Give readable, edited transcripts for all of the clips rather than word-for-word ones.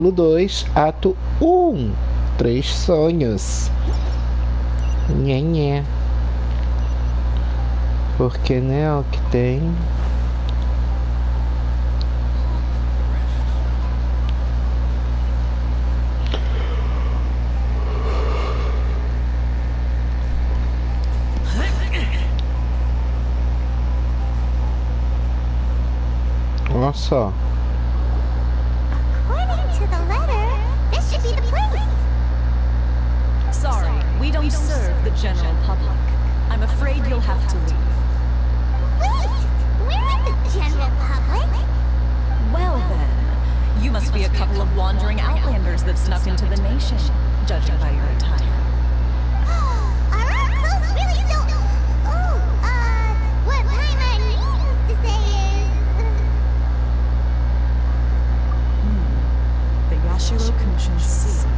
2, ato 1. 3 sonhos. Nhenhé. Porque, né, o que tem. Olha só. According to the letter, this should be the place. Sorry, we don't serve the general public. I'm afraid you'll have to leave. Wait, we're in the general public. Well then, you must be a couple of wandering outlanders that snuck into the nation, judging by your attire. Are our clothes really so... Oh, what Paimon means to say is... The Yashiro Commission's seal.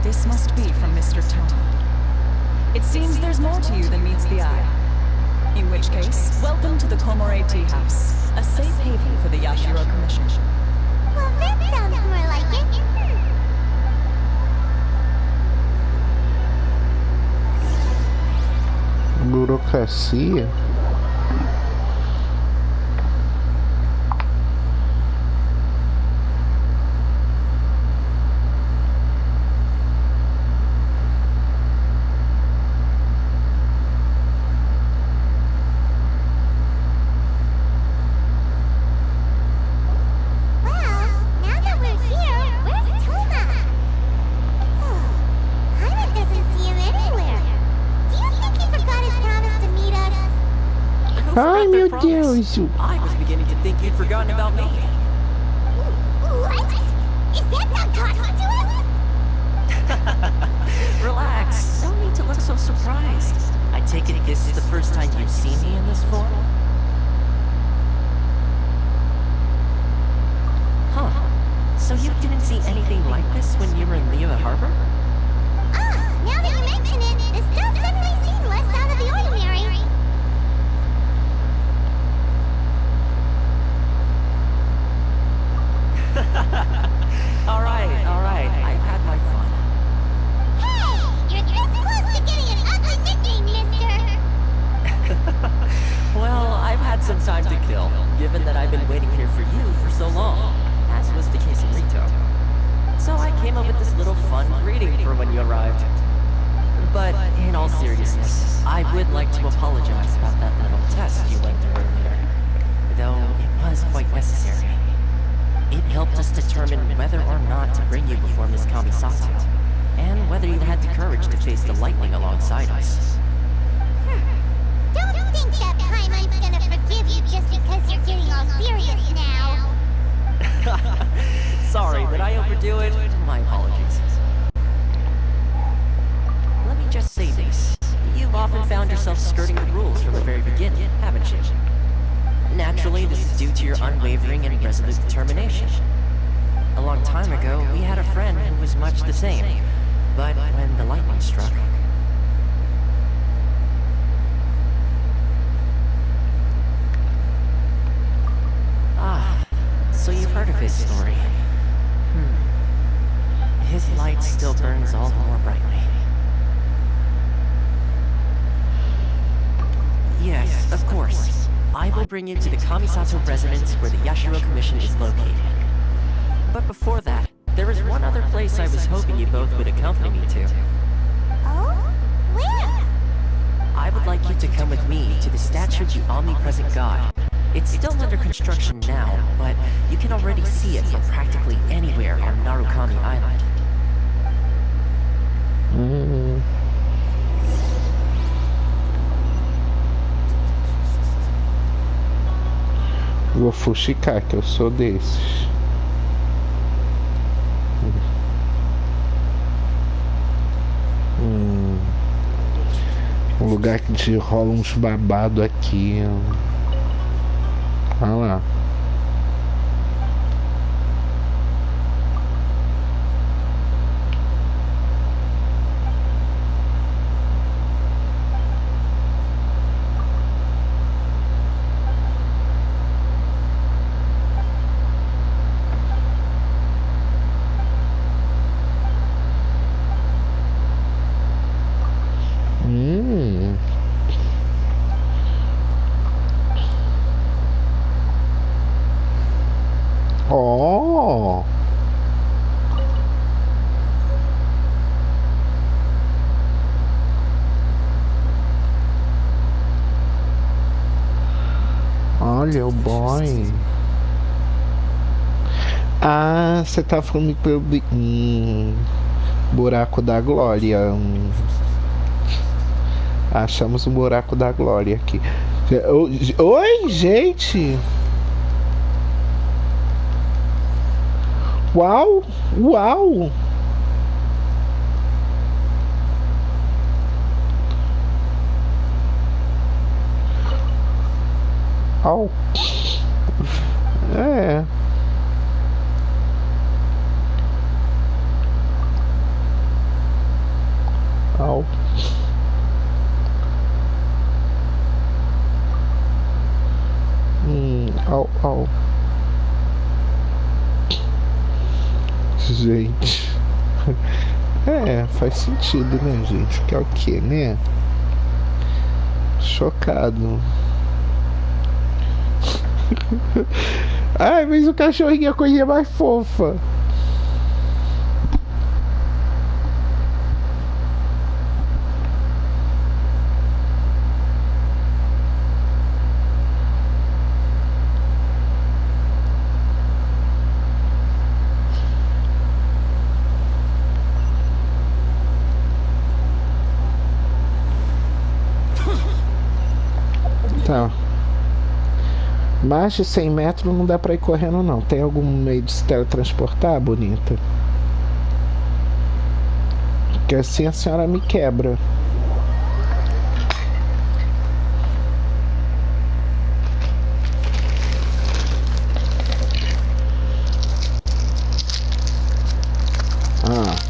This must be from Mr. Tony. It seems there's more to you than meets the eye. In which case, welcome to the Komore Tea House, a safe haven for the Yashiro Commission. Well, that sounds more like it. Burocracia. Ai, meu Deus! I was beginning to think you'd forgotten about me. What? Is that not talking to us? Relax. No need to look so surprised. I take it this is the first time you've seen me in this form? Huh. So you didn't see anything like this when you were in Leo Harbor? Ah, now that you mention it, this does suddenly seem less out of the ordinary. Alright, I've had my fun. Hey, you're this close to getting an ugly nickname, mister. Well, I've had some time to kill, given that I've been waiting here for you for so long, as was the case in Rito. So I came up with this little fun greeting for when you arrived. But in all seriousness, I would like to apologize about that little test you went through earlier, though it was quite necessary. It helped us determine whether or not to bring you before Miss Kamisato, and whether you had the courage to face the lightning alongside us. Don't think that Paimon's gonna forgive you just because you're getting all serious now. Sorry, did I overdo it? My apologies. Let me just say this. You've often found yourself skirting the rules from the very beginning, haven't you? Naturally, this is due to your unwavering and resolute determination. A long time ago, we had a friend who was much the same, but when the lightning struck... Ah, so you've heard of his story. His light still burns all the more brightly. Yes, of course. I will bring you to the Kamisato residence where the Yashiro Commission is located. But before that, there is one other place I was hoping you both would accompany me to. Oh? Where? I would like you to come with me to the statue of the omnipresent god. It's still under construction now, but you can already see it from practically anywhere on Narukami Island. Vou fuxicar, que eu sou desses. Um lugar que rola uns babado aqui. Olha lá. Olha o boy. Ah, você tá falando pelo buraco da glória. Achamos o buraco da glória aqui. Oi, gente! Uau! Uau! Au! É. Au. Au, au. Gente. É, faz sentido, né, gente? Que é o que, né? Chocado. Ai, mas o cachorrinho é a coisinha mais fofa. Tá. Mais de 100 metros não dá pra ir correndo, não. Tem algum meio de se teletransportar, bonita? Porque assim a senhora me quebra. Ah.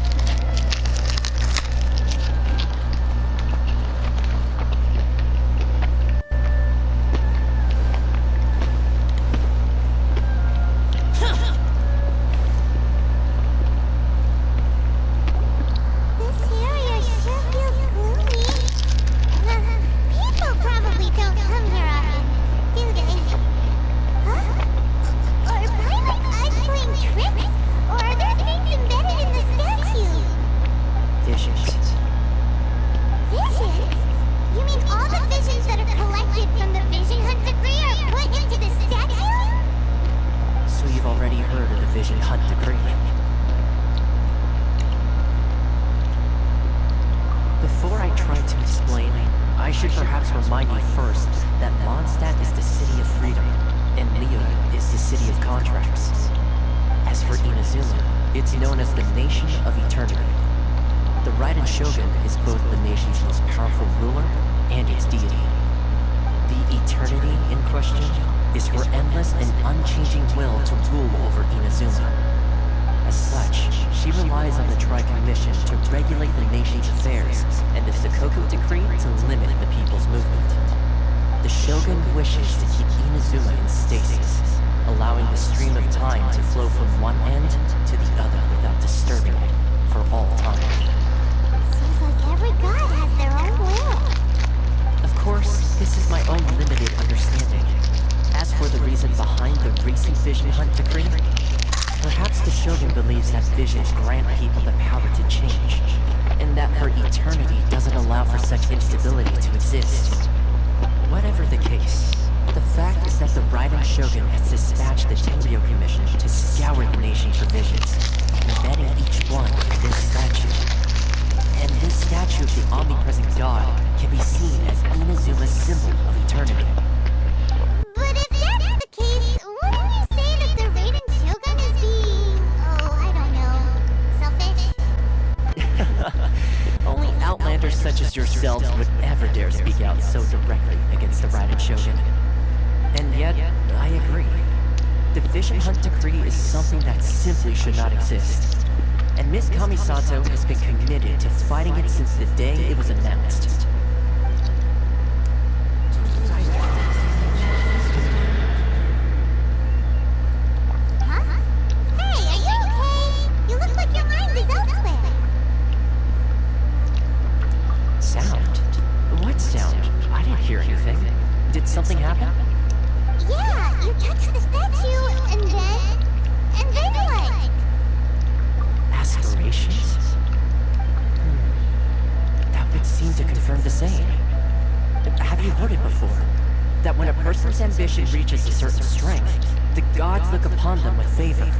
that when a person's ambition reaches a certain strength, the gods look upon them with favor.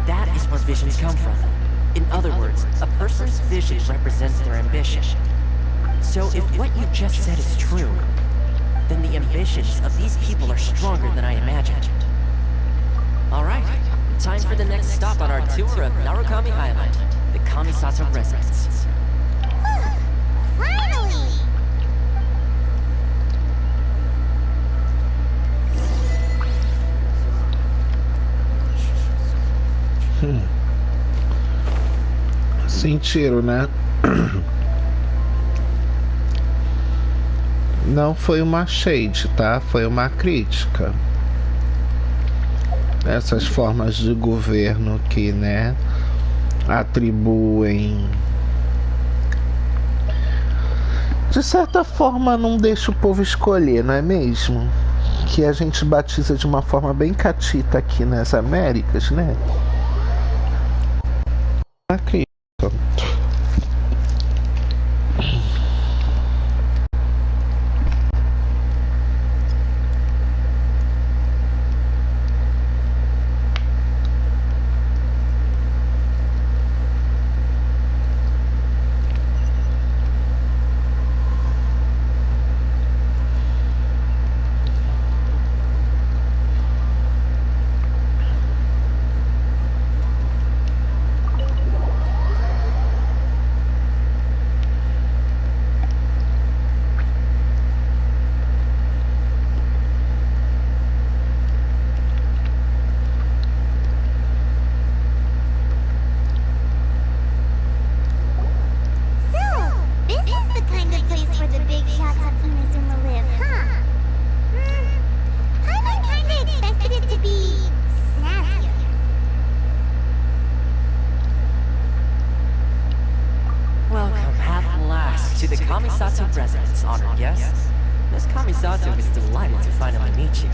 That is where visions come from. In other words, a person's vision represents their ambition. So if what you just said is true, then the ambitions of these people are stronger than I imagined. Alright, time for the next stop on our tour of Narukami Island, the Kamisato residence. Finally! Sentiram, né? Não foi uma shade, tá? Foi uma crítica. Essas formas de governo que, né, atribuem, de certa forma, não deixa o povo escolher, não é mesmo? Que a gente batiza de uma forma bem catita aqui nas Américas, né? Uma crítica. Residence, honored guests. Miss Kamisato is delighted to finally meet you.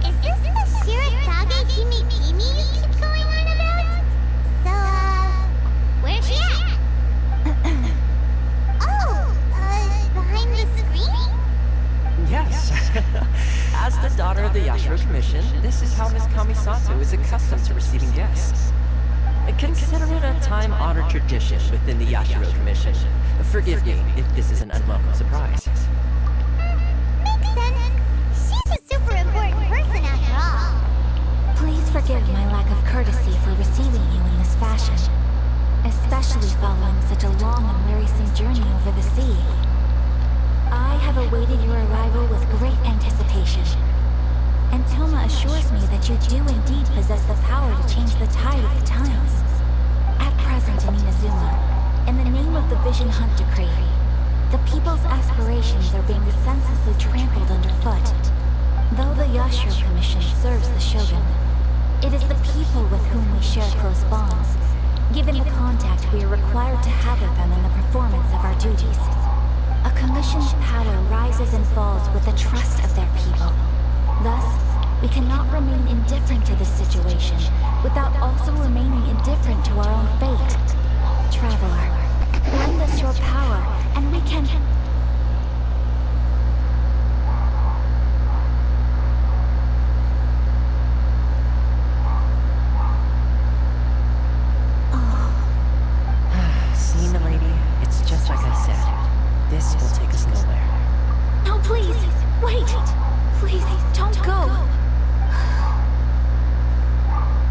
Is this the Shirasage Himikimi you keep going on about? So, where's she at? Behind the screen? Yes. As the daughter of the Yashiro Commission, this is how Miss Kamisato is accustomed to receiving guests. Consider it a time-honored tradition within the Yashiro Commission. Forgive me if this is an unwelcome surprise. Makes sense. She's a super important person after all. Please forgive my lack of courtesy for receiving you in this fashion, especially following such a long and wearisome journey over the sea. I have awaited your arrival with great anticipation. And Toma assures me that you do indeed possess the power to change the tide of the times. At present in Inazuma, in the name of the Vision Hunt Decree, the people's aspirations are being senselessly trampled underfoot. Though the Yashiro Commission serves the Shogun, it is the people with whom we share close bonds, given the contact we are required to have with them in the performance of our duties. A commission's power rises and falls with the trust of their people. Thus, we cannot remain indifferent to this situation without also remaining indifferent to our own fate. Traveler, lend us your power, and we can... See, milady, it's just like I said. This will take us nowhere. No, please! Wait! Please, don't go!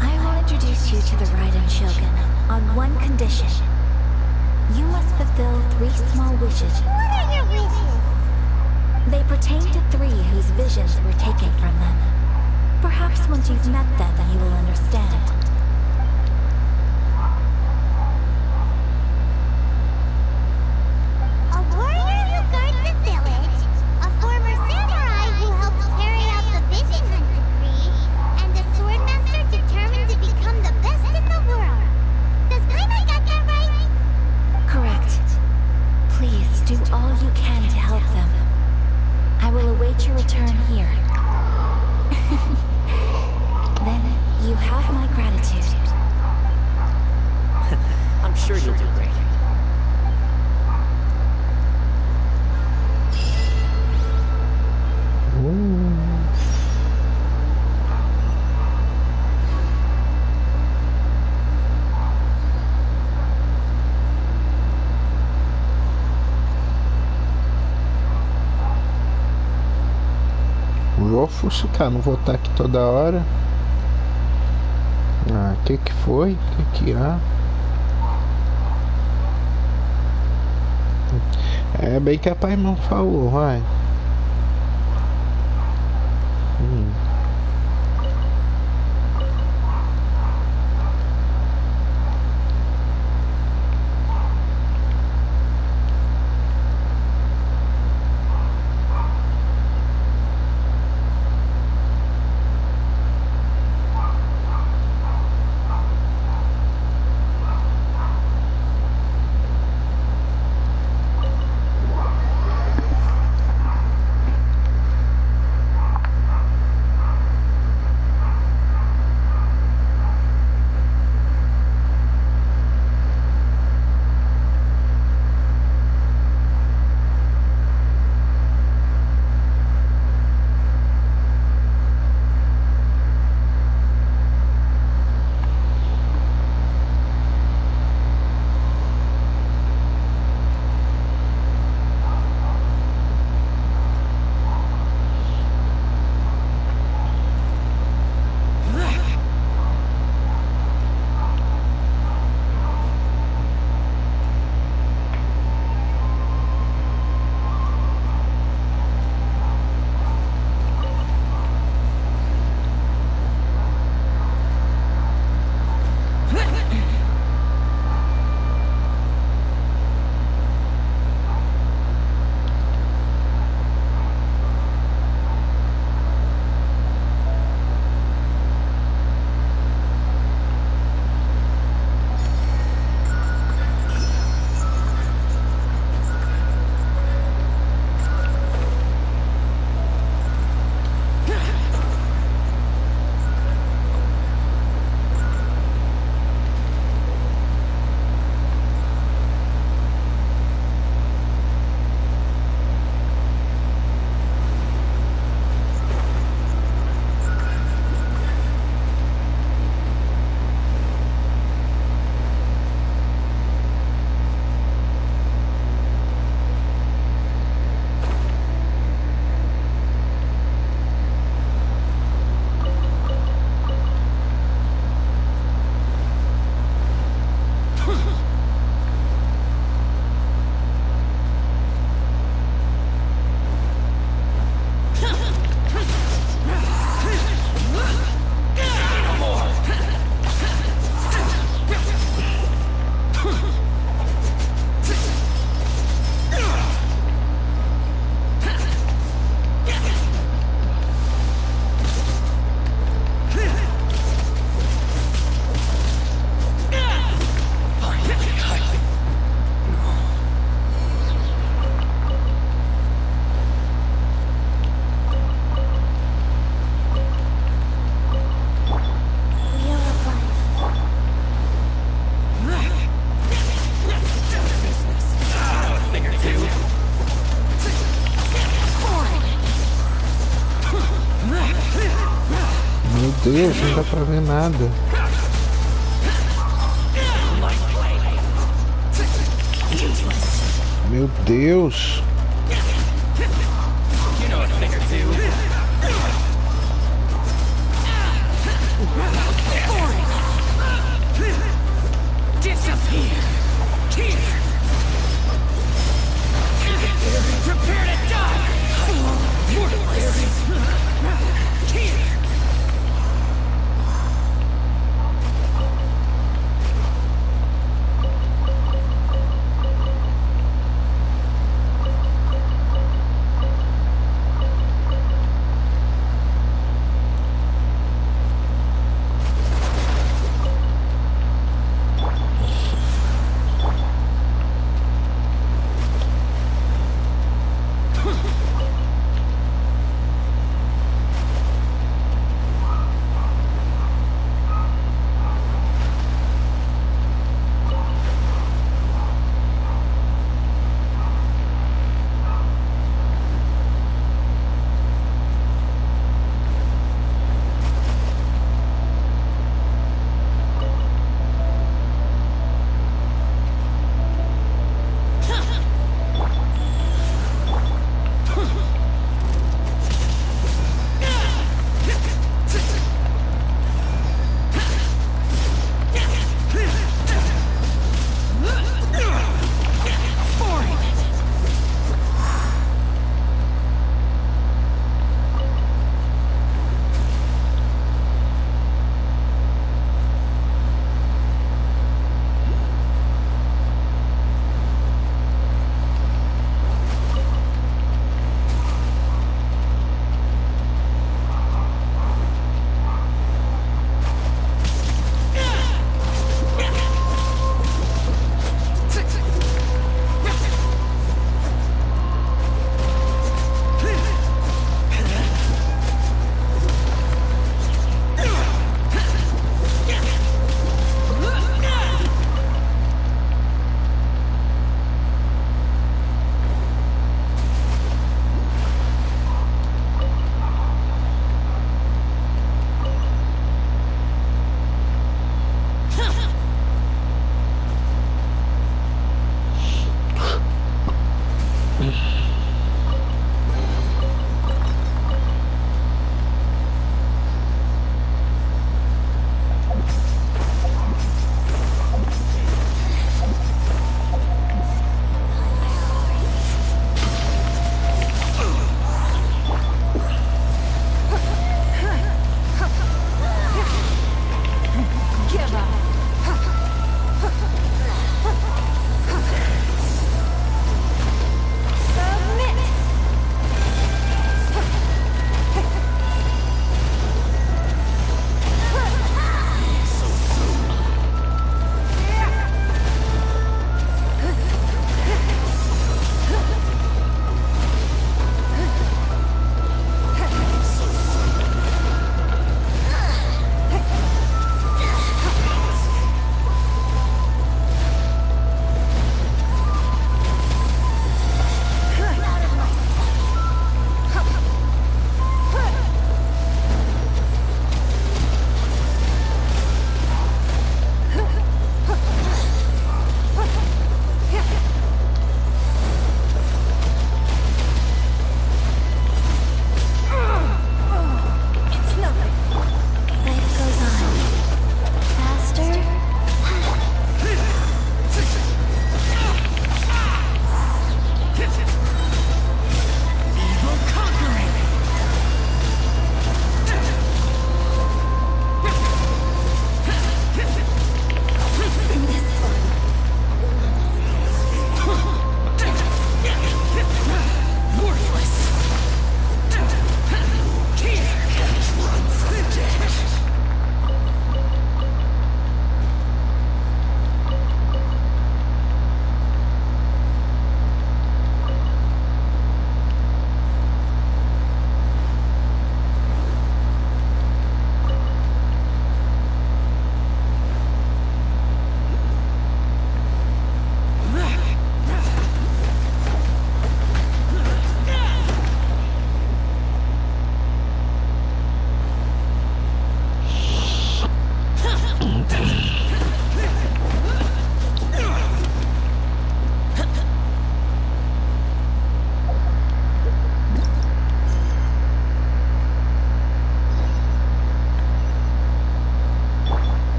I will introduce you to the Raiden Shogun on one condition. You must fulfill 3 small wishes. What are your wishes? They pertain to 3 whose visions were taken from them. Perhaps once you've met them, you will understand. A warrior who guards a village, a former samurai who helped carry out the Vision Hunt Decree, and a swordmaster determined to become the best in the world. Does Paimon got that right? Correct. Please do all you can to help them. I will await your return here. Then you have my gratitude. fuxicar, não vou estar aqui toda hora. Ah, que foi? Que há? É bem que a pai não falou, vai. Deus, não dá pra ver nada. Meu Deus.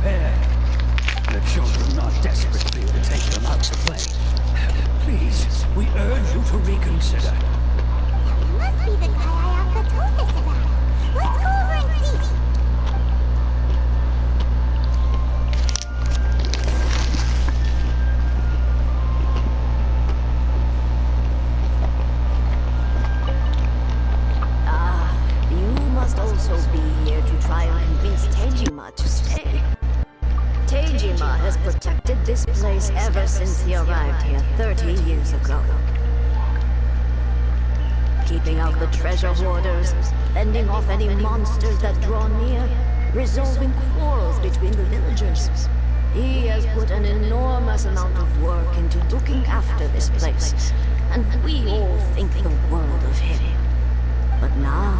prepared. The children are desperate for you to take them out to play. Please, we urge you to reconsider. It must be the guy Ayaka told us about. Let's go over and see. Also be here to try and convince Tejima to stay. Tejima has protected this place ever since he arrived here 30 years ago. Keeping out the treasure hoarders, fending off any monsters that draw near, resolving quarrels between the villagers. He has put an enormous amount of work into looking after this place, and we all think the world of him. But now,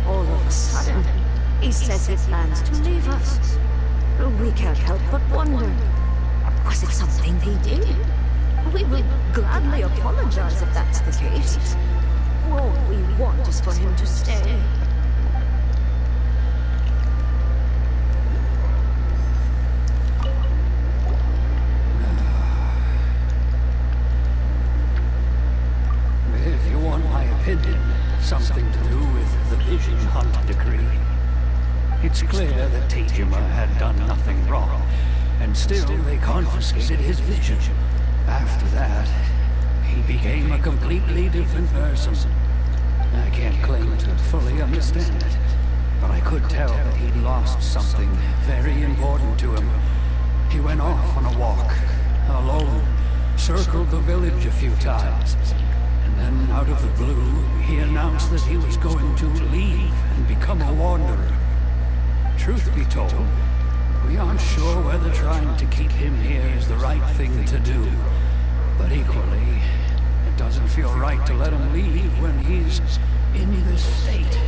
all of a sudden, he says he plans to leave us. We can't help but wonder, was it something he did? We will gladly apologize if that's the case. All we want is for him to stay. If you want my opinion, something to do with the Vision Hunt decree. It's clear that Tejima had done nothing wrong, and still they confiscated his vision. After that, he became a completely different person. I can't claim to fully understand it, but I could tell that he'd lost something very important to him. He went off on a walk, alone, circled the village a few times. And then, out of the blue, he announced that he was going to leave and become a wanderer. Truth be told, we aren't sure whether trying to keep him here is the right thing to do. But equally, it doesn't feel right to let him leave when he's in this state.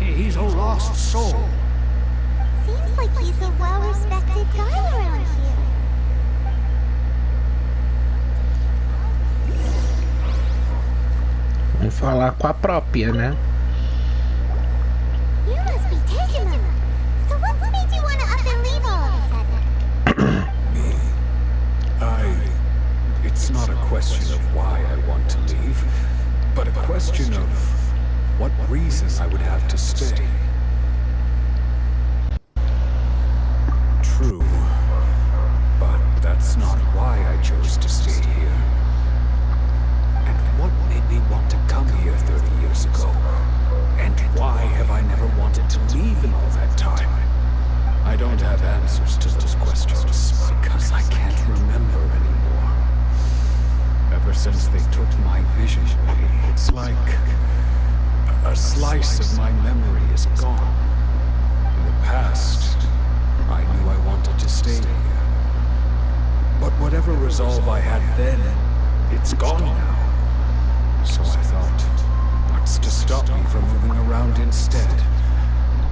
He's a lost soul. Seems like he's a well-respected guy around here. Vamos falar com a própria, né? You must be Tejima. So what's made you want to up and leave all of a sudden? Me? It's not a question of why I want to leave, but a question of what reason I would have to stay. True, but that's not why I chose to stay here. And what made me want to come here 30 years ago? And why have I never wanted to leave in all that time? I don't have answers to those questions, because I can't remember anymore. Ever since they took my vision away, it's like a slice of my memory is gone. In the past, I knew I wanted to stay here. But whatever resolve I had then, it's gone now. So I thought, what's to stop me from moving around instead?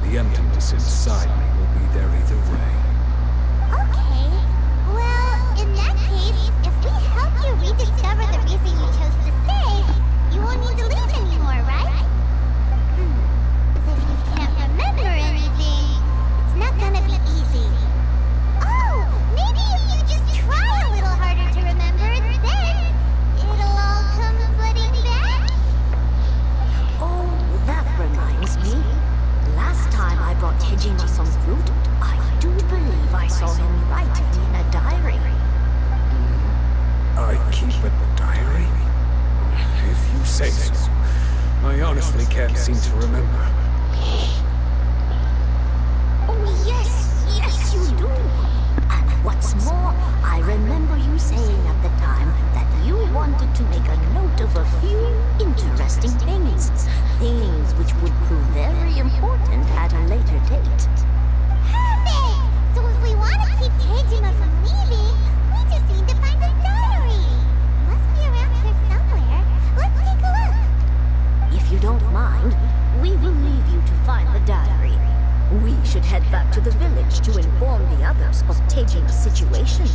The emptiness inside me will be there either way. Okay. Well, in that case, if we help you rediscover the reason you chose to stay, you won't need to leave anymore, right? If you can't remember anything, it's not gonna be easy. Oh, maybe if you just try a little harder to remember, then it'll all come flooding back? Oh, that reminds me. Last time I brought Tejima some fruit, I do believe I saw him writing in a diary. I keep a diary? If you say so. I honestly can't seem to remember. Oh yes, you do. And what's more, I remember you saying at the time that you wanted to make a note of a few interesting things. Things which would prove very important at a later date. Perfect! So if we want to keep Tejima from leaving, we just need to find his diary. Must be around here somewhere. Let's take a look. If you don't mind, we will leave you to find the diary. We should head back to the village to inform the others of Tejima's situation.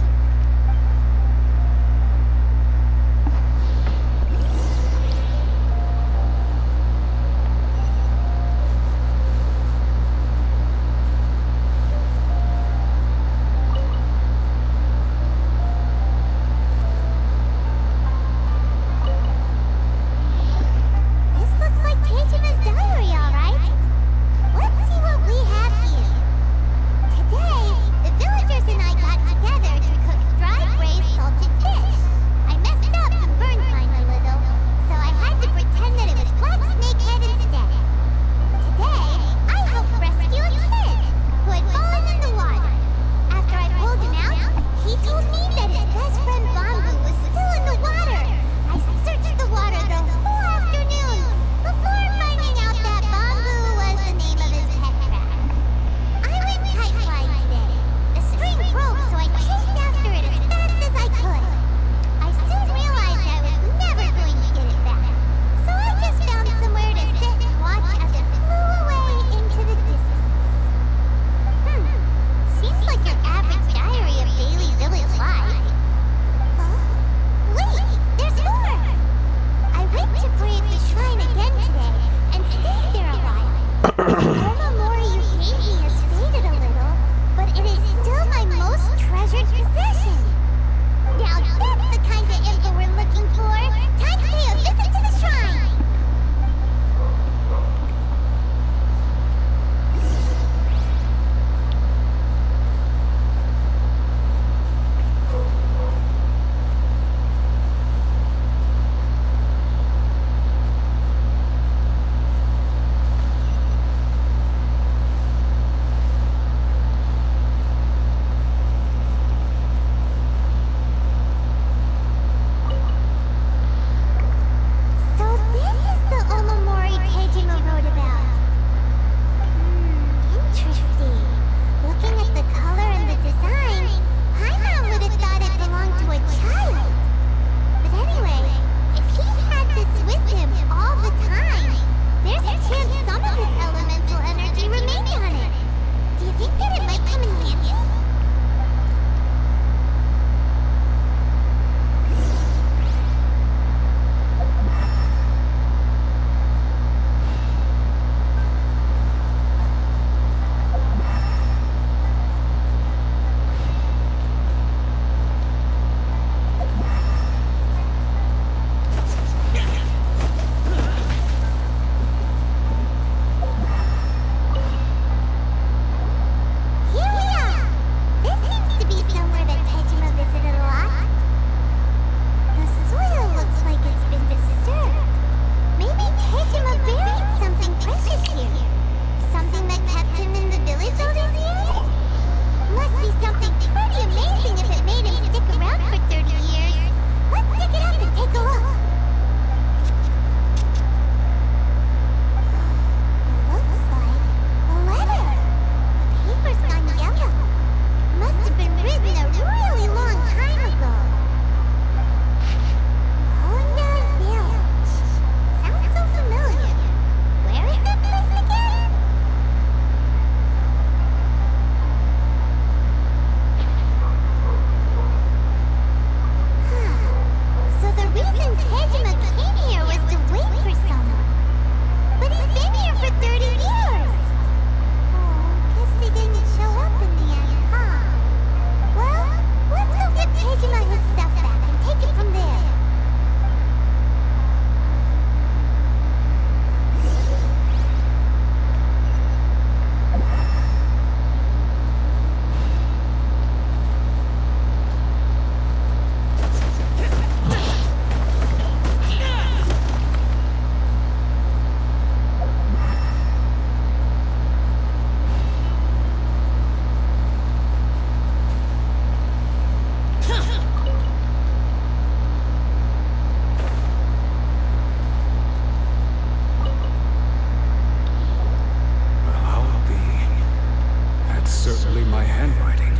my handwriting.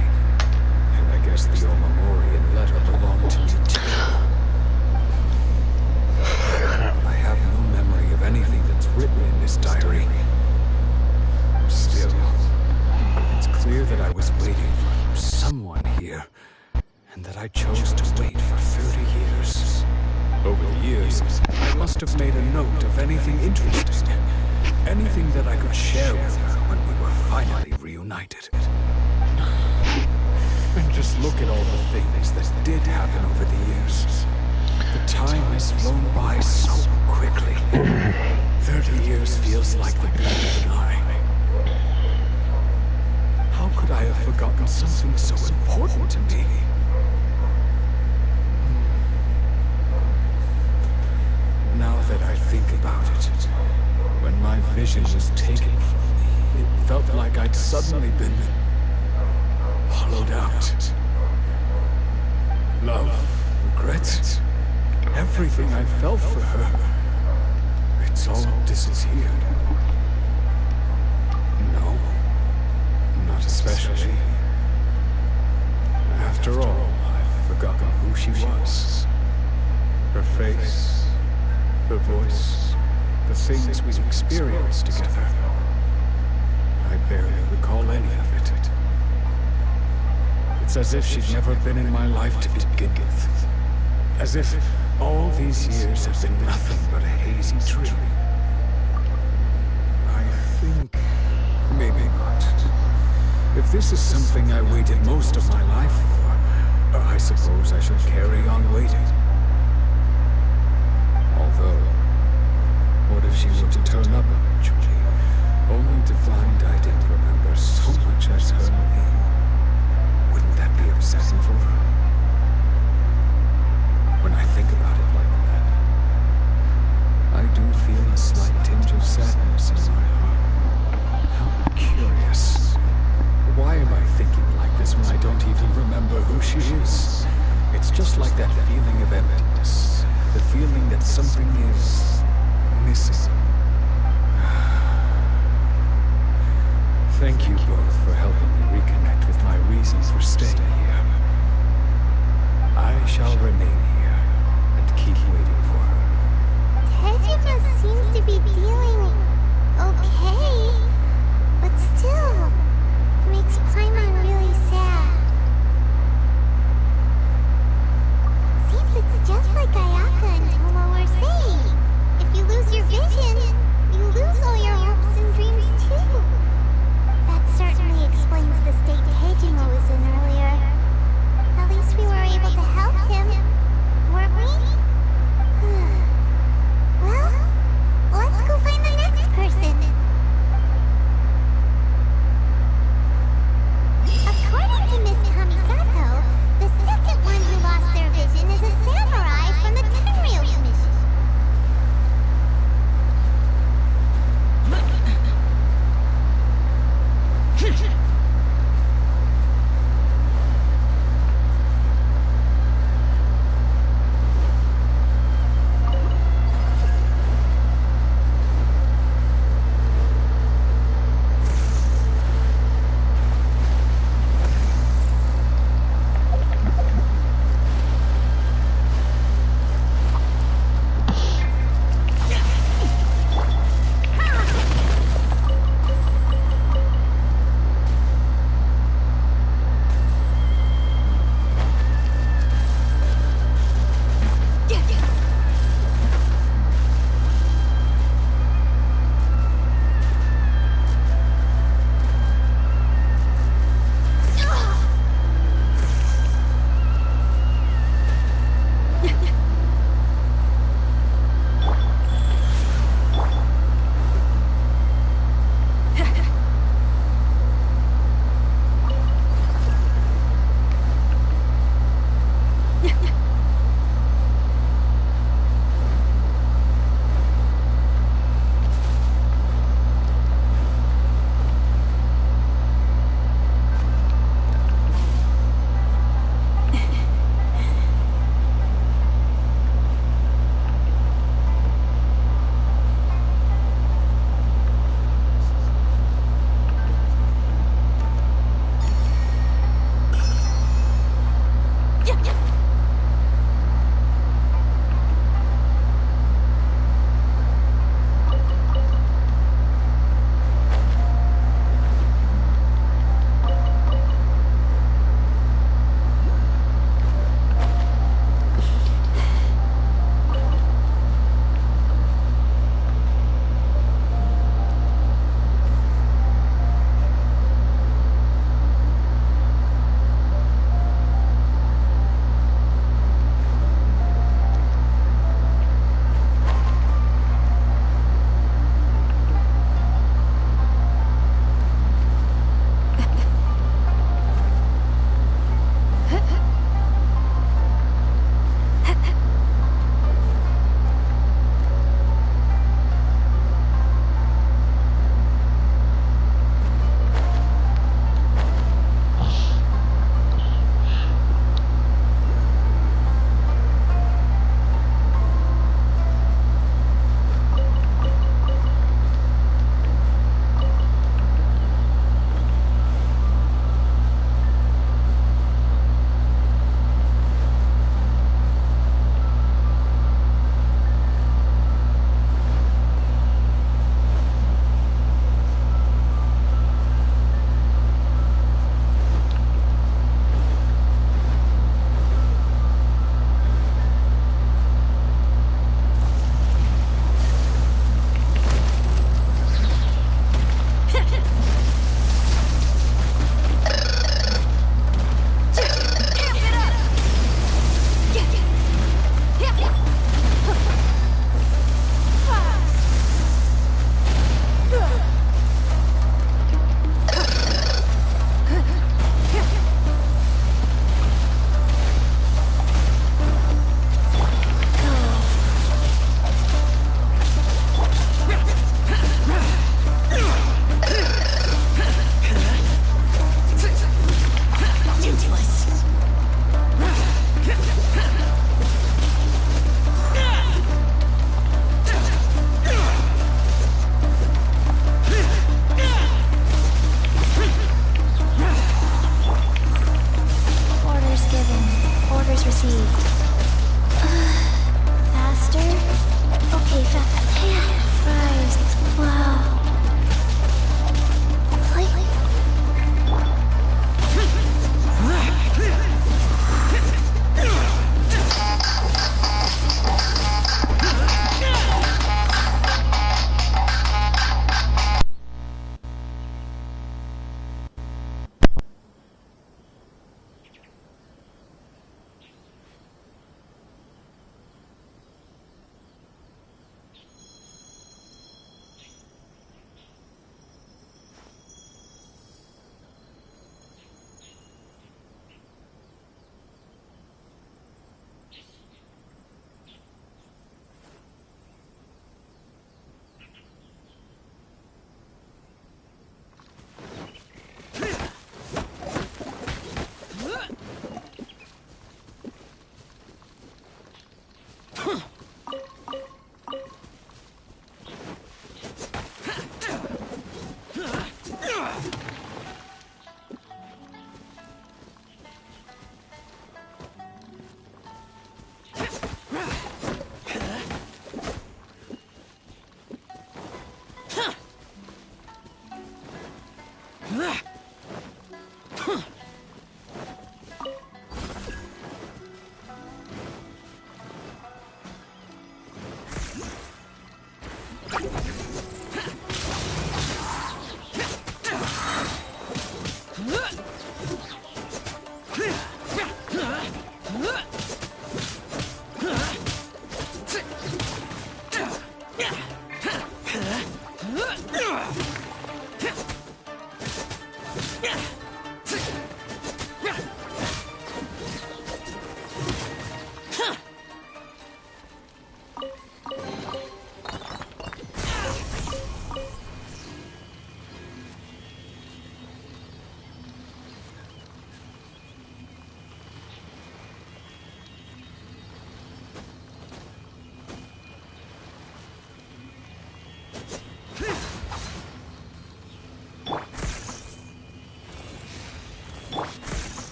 And I guess the Omamorian letter belonged to me too. I have no memory of anything that's written in this diary. Still, it's clear that I was waiting for someone here, and that I chose to wait for 30 years. Over the years, I must have made a note of anything interesting. Anything that I could share with her when we were finally reunited. And just look at all the things that did happen over the years. The time has flown by so quickly. 30 years feels like the blink of an eye. How could I have forgotten something so important to me? Now that I think about it, when my vision was taken from me, it felt like I'd suddenly been hollowed out. Love, regret, everything I felt for her, it's all disappeared. No, not especially. After all, I've forgotten who she was. Her face, her voice, the things we've experienced together. I barely recall any of it. It's as if she'd never been in my life to begin with. As if all these years have been nothing but a hazy dream. I think... maybe not. If this is something I waited most of my life for, I suppose I should carry on waiting. Although, what if she were to turn up eventually, only to find I didn't remember so much as her name? Wouldn't that be upsetting for her? When I think about it like that, I do feel a slight tinge of sadness in my heart. How curious. Why am I thinking like this when I don't even remember who she is? It's just like that feeling of emptiness. The feeling that something is missing. Thank you both for helping me reconnect with my reasons for staying here. I shall remain here and keep waiting for her. Tejima seems to be dealing okay, but still, it makes Paimon really sad. Seems it's just like Ayaka and Tomo were saying. If you lose your vision, you lose all your hopes and dreams too. That certainly explains the state Tejima was in earlier. At least we were able to help him, weren't we? Well, let's go find the next person. According to Miss Kamisato, the second one who lost their vision is a samurai from the Tenryou Commission.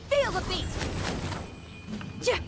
Feel the beat! Yeah.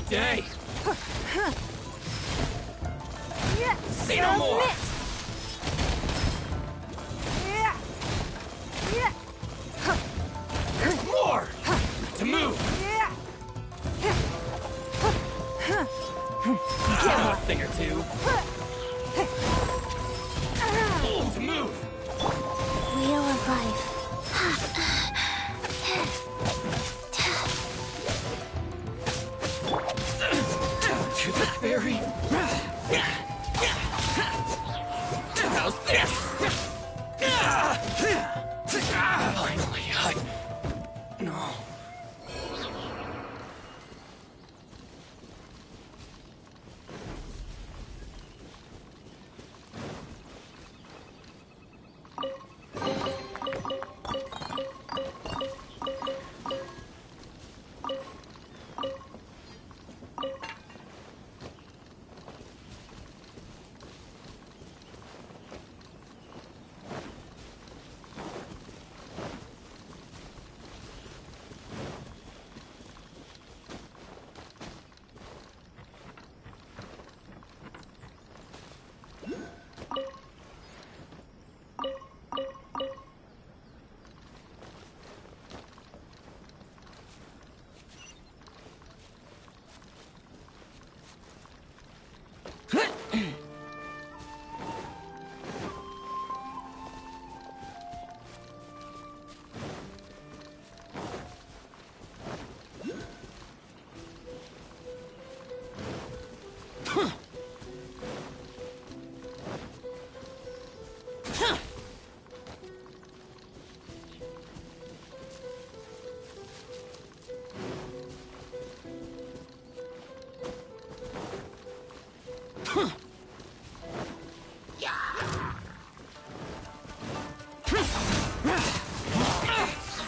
Day. Say no more. There's more to move. A thing or two. To move. Wheel of life. To the berry. How's this? Finally, no.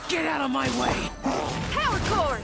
Get out of my way! Power cord!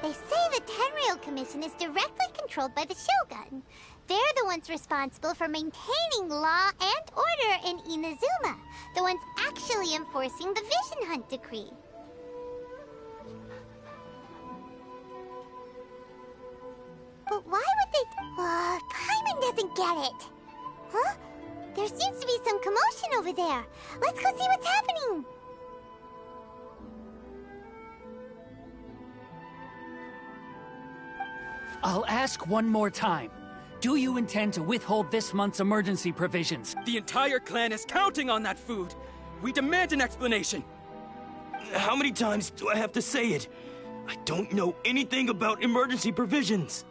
They say the Tenryou Commission is directly controlled by the Shogun. They're the ones responsible for maintaining law and order in Inazuma. The ones actually enforcing the Vision Hunt Decree. But why would they... Paimon doesn't get it. Huh? There seems to be some commotion over there. Let's go see what's happening. I'll ask one more time. Do you intend to withhold this month's emergency provisions? The entire clan is counting on that food! We demand an explanation! How many times do I have to say it? I don't know anything about emergency provisions!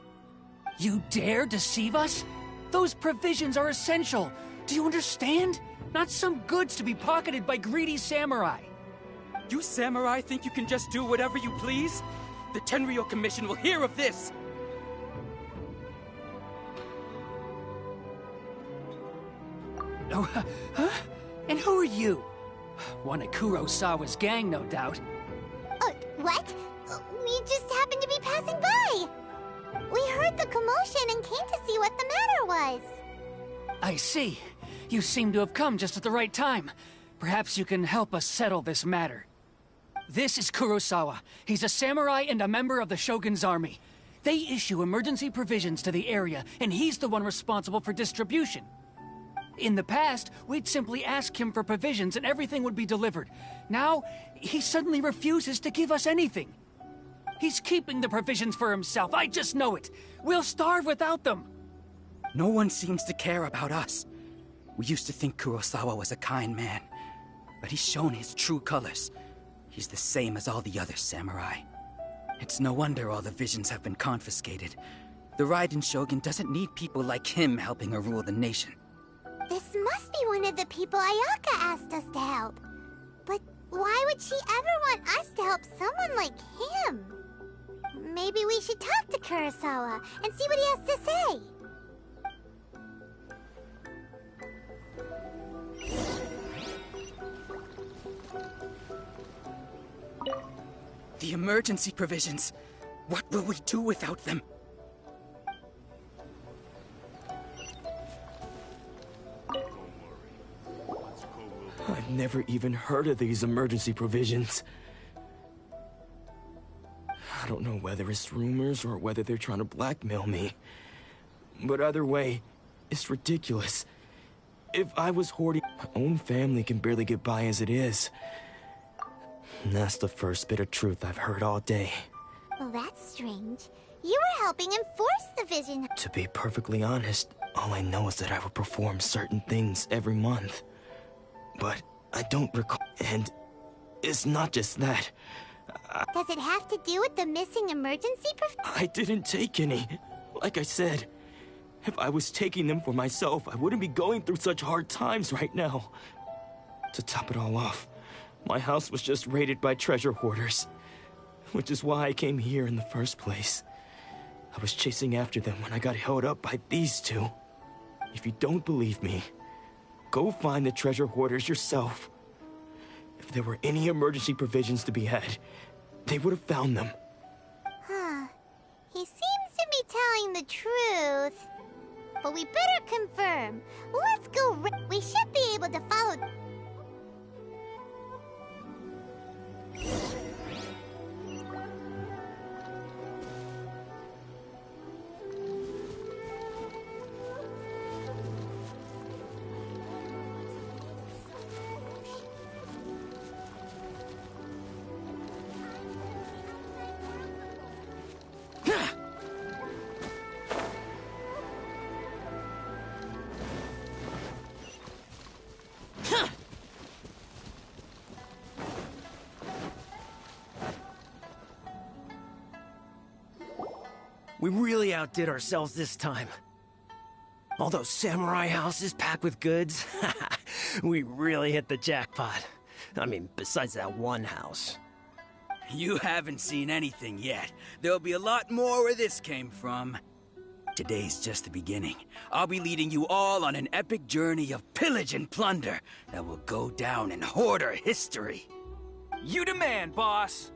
You dare deceive us? Those provisions are essential. Do you understand? Not some goods to be pocketed by greedy samurai. You samurai think you can just do whatever you please? The Tenryou Commission will hear of this! Oh, huh? And who are you? One of Kurosawa's gang, no doubt. What? We just happened to be passing by. We heard the commotion and came to see what the matter was. I see. You seem to have come just at the right time. Perhaps you can help us settle this matter. This is Kurosawa. He's a samurai and a member of the Shogun's army. They issue emergency provisions to the area, and he's the one responsible for distribution. In the past, we'd simply ask him for provisions and everything would be delivered. Now, he suddenly refuses to give us anything. He's keeping the provisions for himself, I just know it. We'll starve without them. No one seems to care about us. We used to think Kurosawa was a kind man, but he's shown his true colors. He's the same as all the other samurai. It's no wonder all the visions have been confiscated. The Raiden Shogun doesn't need people like him helping her rule the nation. This must be one of the people Ayaka asked us to help. But why would she ever want us to help someone like him? Maybe we should talk to Kurosawa and see what he has to say. The emergency provisions. What will we do without them? I've never even heard of these emergency provisions. I don't know whether it's rumors or whether they're trying to blackmail me. But either way, it's ridiculous. If I was hoarding, my own family can barely get by as it is. And that's the first bit of truth I've heard all day. Well, that's strange. You were helping enforce the vision. To be perfectly honest, all I know is that I would perform certain things every month. But I don't recall, and it's not just that. Does it have to do with the missing emergency I didn't take any. Like I said, if I was taking them for myself, I wouldn't be going through such hard times right now. To top it all off, my house was just raided by treasure hoarders, which is why I came here in the first place. I was chasing after them when I got held up by these two. If you don't believe me, go find the treasure hoarders yourself. If there were any emergency provisions to be had, they would have found them. Huh. He seems to be telling the truth. But we better confirm. Let's go. We should be able to follow. We really outdid ourselves this time. All those samurai houses packed with goods, we really hit the jackpot. I mean, besides that one house. You haven't seen anything yet. There'll be a lot more where this came from. Today's just the beginning. I'll be leading you all on an epic journey of pillage and plunder that will go down in hoarder history. You demand, boss!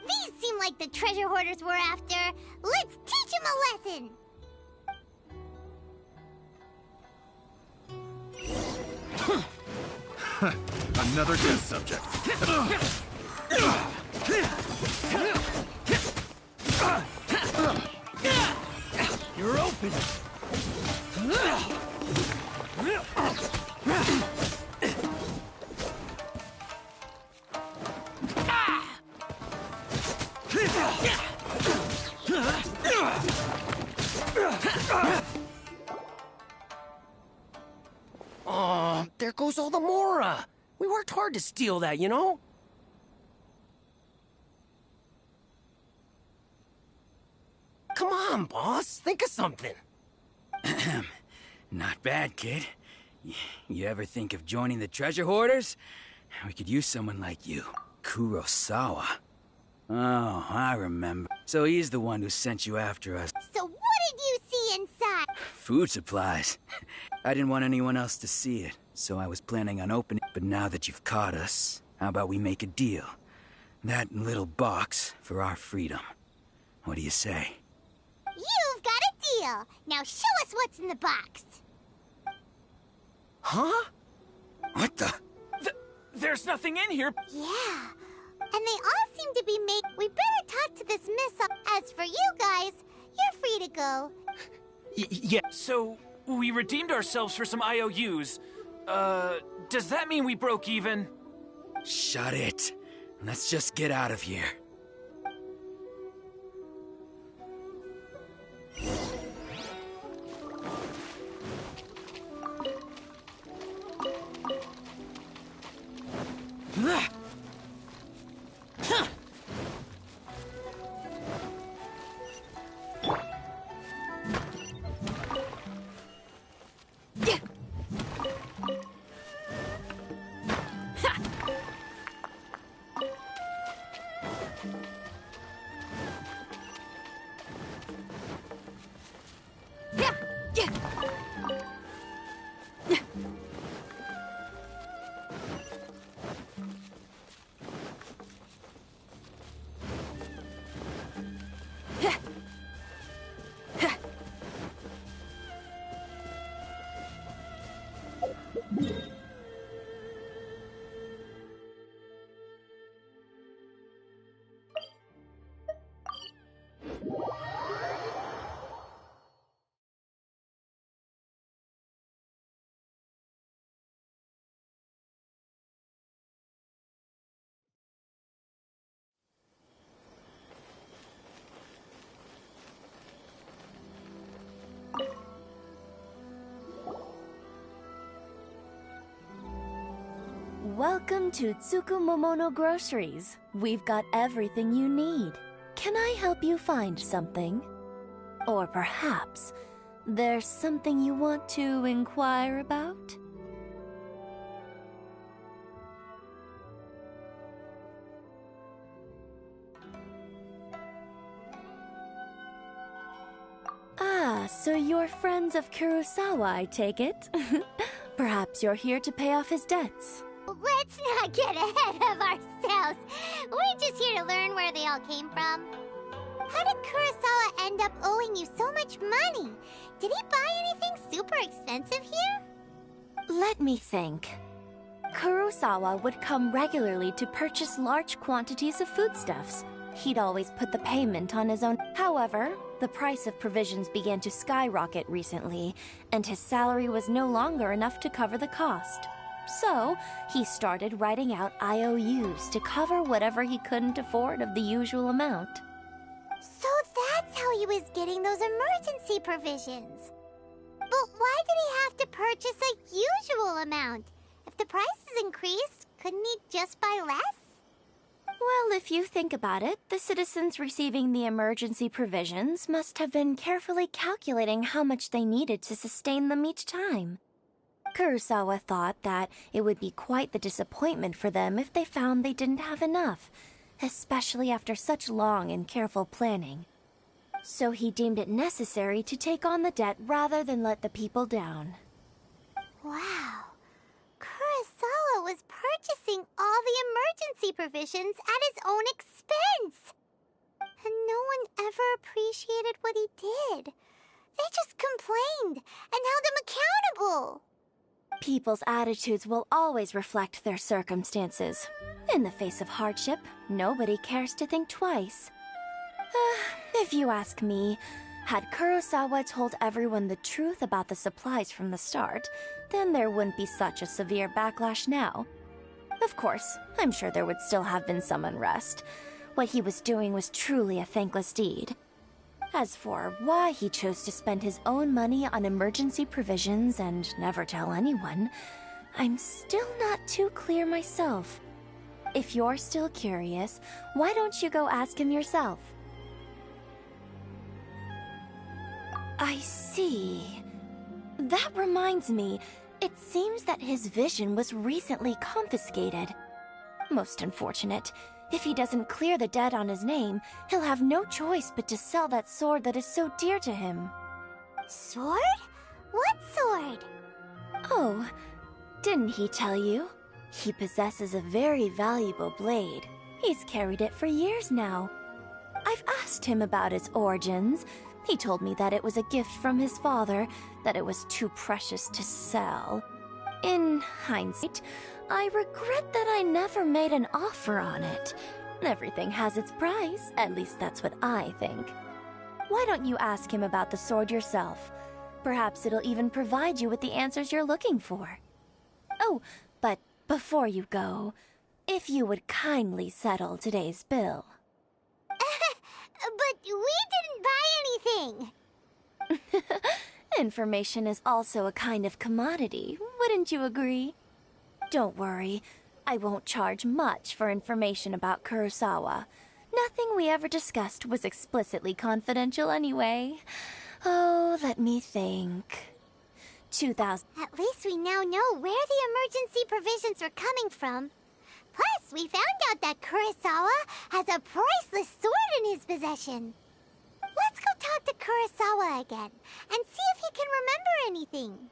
These seem like the treasure hoarders we're after. Let's teach them a lesson. Another test subject. You're open! Oh, there goes all the Mora. We worked hard to steal that, you know? Come on, boss. Think of something. Not bad, kid. You ever think of joining the treasure hoarders? We could use someone like you. Kurosawa. Oh, I remember. So he's the one who sent you after us. So what did you see inside? Food supplies. I didn't want anyone else to see it, so I was planning on opening it. But now that you've caught us, how about we make a deal? That little box for our freedom. What do you say? You've got a deal. Now show us what's in the box. Huh? What the? There's nothing in here. Yeah. And they all seem to be We better talk to this miss. As for you guys, you're free to go. Yeah. So, we redeemed ourselves for some IOUs. Does that mean we broke even? Shut it. Let's just get out of here. Welcome to Tsukumomono Groceries. We've got everything you need. Can I help you find something? Or perhaps there's something you want to inquire about? Ah, so you're friends of Kurosawa, I take it? Perhaps you're here to pay off his debts. Let's not get ahead of ourselves. We're just here to learn where they all came from. How did Kurosawa end up owing you so much money? Did he buy anything super expensive here? Let me think. Kurosawa would come regularly to purchase large quantities of foodstuffs. He'd always put the payment on his own. However, the price of provisions began to skyrocket recently, and his salary was no longer enough to cover the cost. So, he started writing out IOUs to cover whatever he couldn't afford of the usual amount. So that's how he was getting those emergency provisions. But why did he have to purchase a usual amount? If the prices increased, couldn't he just buy less? Well, if you think about it, the citizens receiving the emergency provisions must have been carefully calculating how much they needed to sustain them each time. Kurosawa thought that it would be quite the disappointment for them if they found they didn't have enough, especially after such long and careful planning. So he deemed it necessary to take on the debt rather than let the people down. Wow. Kurosawa was purchasing all the emergency provisions at his own expense. And no one ever appreciated what he did. They just complained and held him accountable. People's attitudes will always reflect their circumstances. In the face of hardship, nobody cares to think twice. If you ask me, had Kurosawa told everyone the truth about the supplies from the start, then there wouldn't be such a severe backlash now. Of course, I'm sure there would still have been some unrest. What he was doing was truly a thankless deed. As for why he chose to spend his own money on emergency provisions and never tell anyone, I'm still not too clear myself. If you're still curious, why don't you go ask him yourself? I see. That reminds me, it seems that his vision was recently confiscated. Most unfortunate. If he doesn't clear the debt on his name, he'll have no choice but to sell that sword that is so dear to him. Sword? What sword? Oh, didn't he tell you? He possesses a very valuable blade. He's carried it for years now. I've asked him about its origins. He told me that it was a gift from his father, that it was too precious to sell. In hindsight, I regret that I never made an offer on it. Everything has its price, at least that's what I think. Why don't you ask him about the sword yourself? Perhaps it'll even provide you with the answers you're looking for. Oh, but before you go, if you would kindly settle today's bill. But we didn't buy anything! Information is also a kind of commodity, wouldn't you agree? Don't worry, I won't charge much for information about Kurosawa. Nothing we ever discussed was explicitly confidential anyway. Oh, let me think. 2,000. At least we now know where the emergency provisions were coming from. Plus, we found out that Kurosawa has a priceless sword in his possession. Let's go talk to Kurosawa again and see if he can remember anything.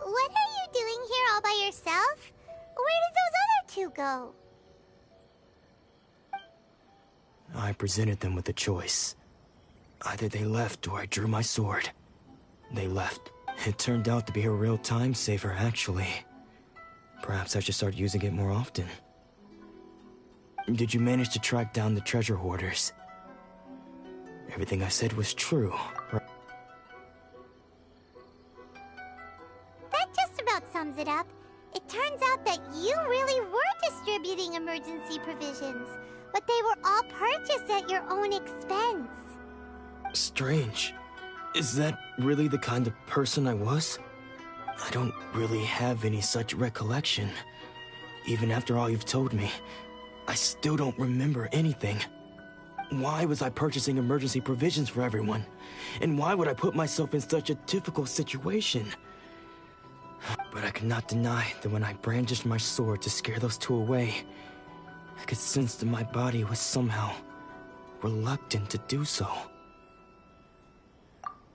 What are you doing here all by yourself? Where did those other two go? I presented them with a choice. Either they left or I drew my sword. They left. It turned out to be a real time saver, actually. Perhaps I should start using it more often. Did you manage to track down the treasure hoarders? Everything I said was true, right? That just about sums it up. It turns out that you really were distributing emergency provisions, but they were all purchased at your own expense. Strange. Is that really the kind of person I was? I don't really have any such recollection. Even after all you've told me, I still don't remember anything. Why was I purchasing emergency provisions for everyone? And why would I put myself in such a difficult situation? But I could not deny that when I brandished my sword to scare those two away, I could sense that my body was somehow reluctant to do so.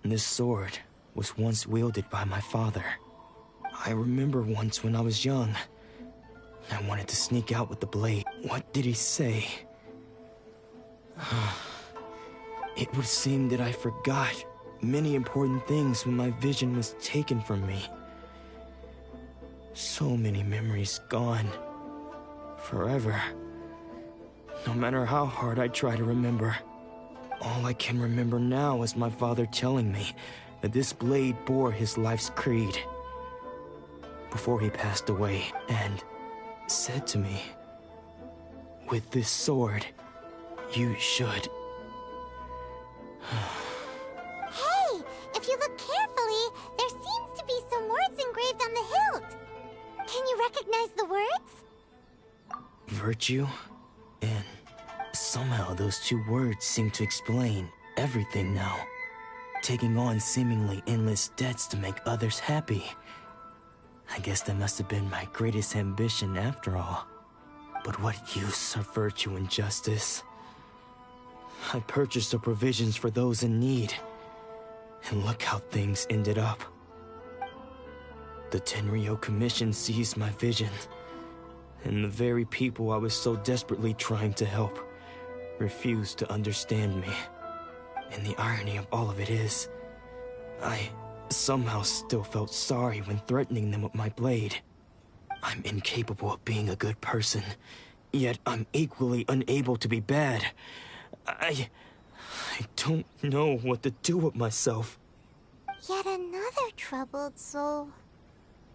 This sword was once wielded by my father. I remember once when I was young, I wanted to sneak out with the blade. What did he say? It would seem that I forgot many important things when my vision was taken from me. So many memories gone. Forever. No matter how hard I try to remember, all I can remember now is my father telling me that this blade bore his life's creed before he passed away, and said to me, "With this sword, you should..." Hey, if you look carefully, there seems to be some words engraved on the hilt. Can you recognize the words? Virtue? And somehow those two words seem to explain everything now. Taking on seemingly endless debts to make others happy. I guess that must have been my greatest ambition after all. But what use are virtue and justice? I purchased the provisions for those in need. And look how things ended up. The Tenryo Commission seized my vision. And the very people I was so desperately trying to help refused to understand me. And the irony of all of it is, I somehow still felt sorry when threatening them with my blade. I'm incapable of being a good person, yet I'm equally unable to be bad. I don't know what to do with myself. Yet another troubled soul.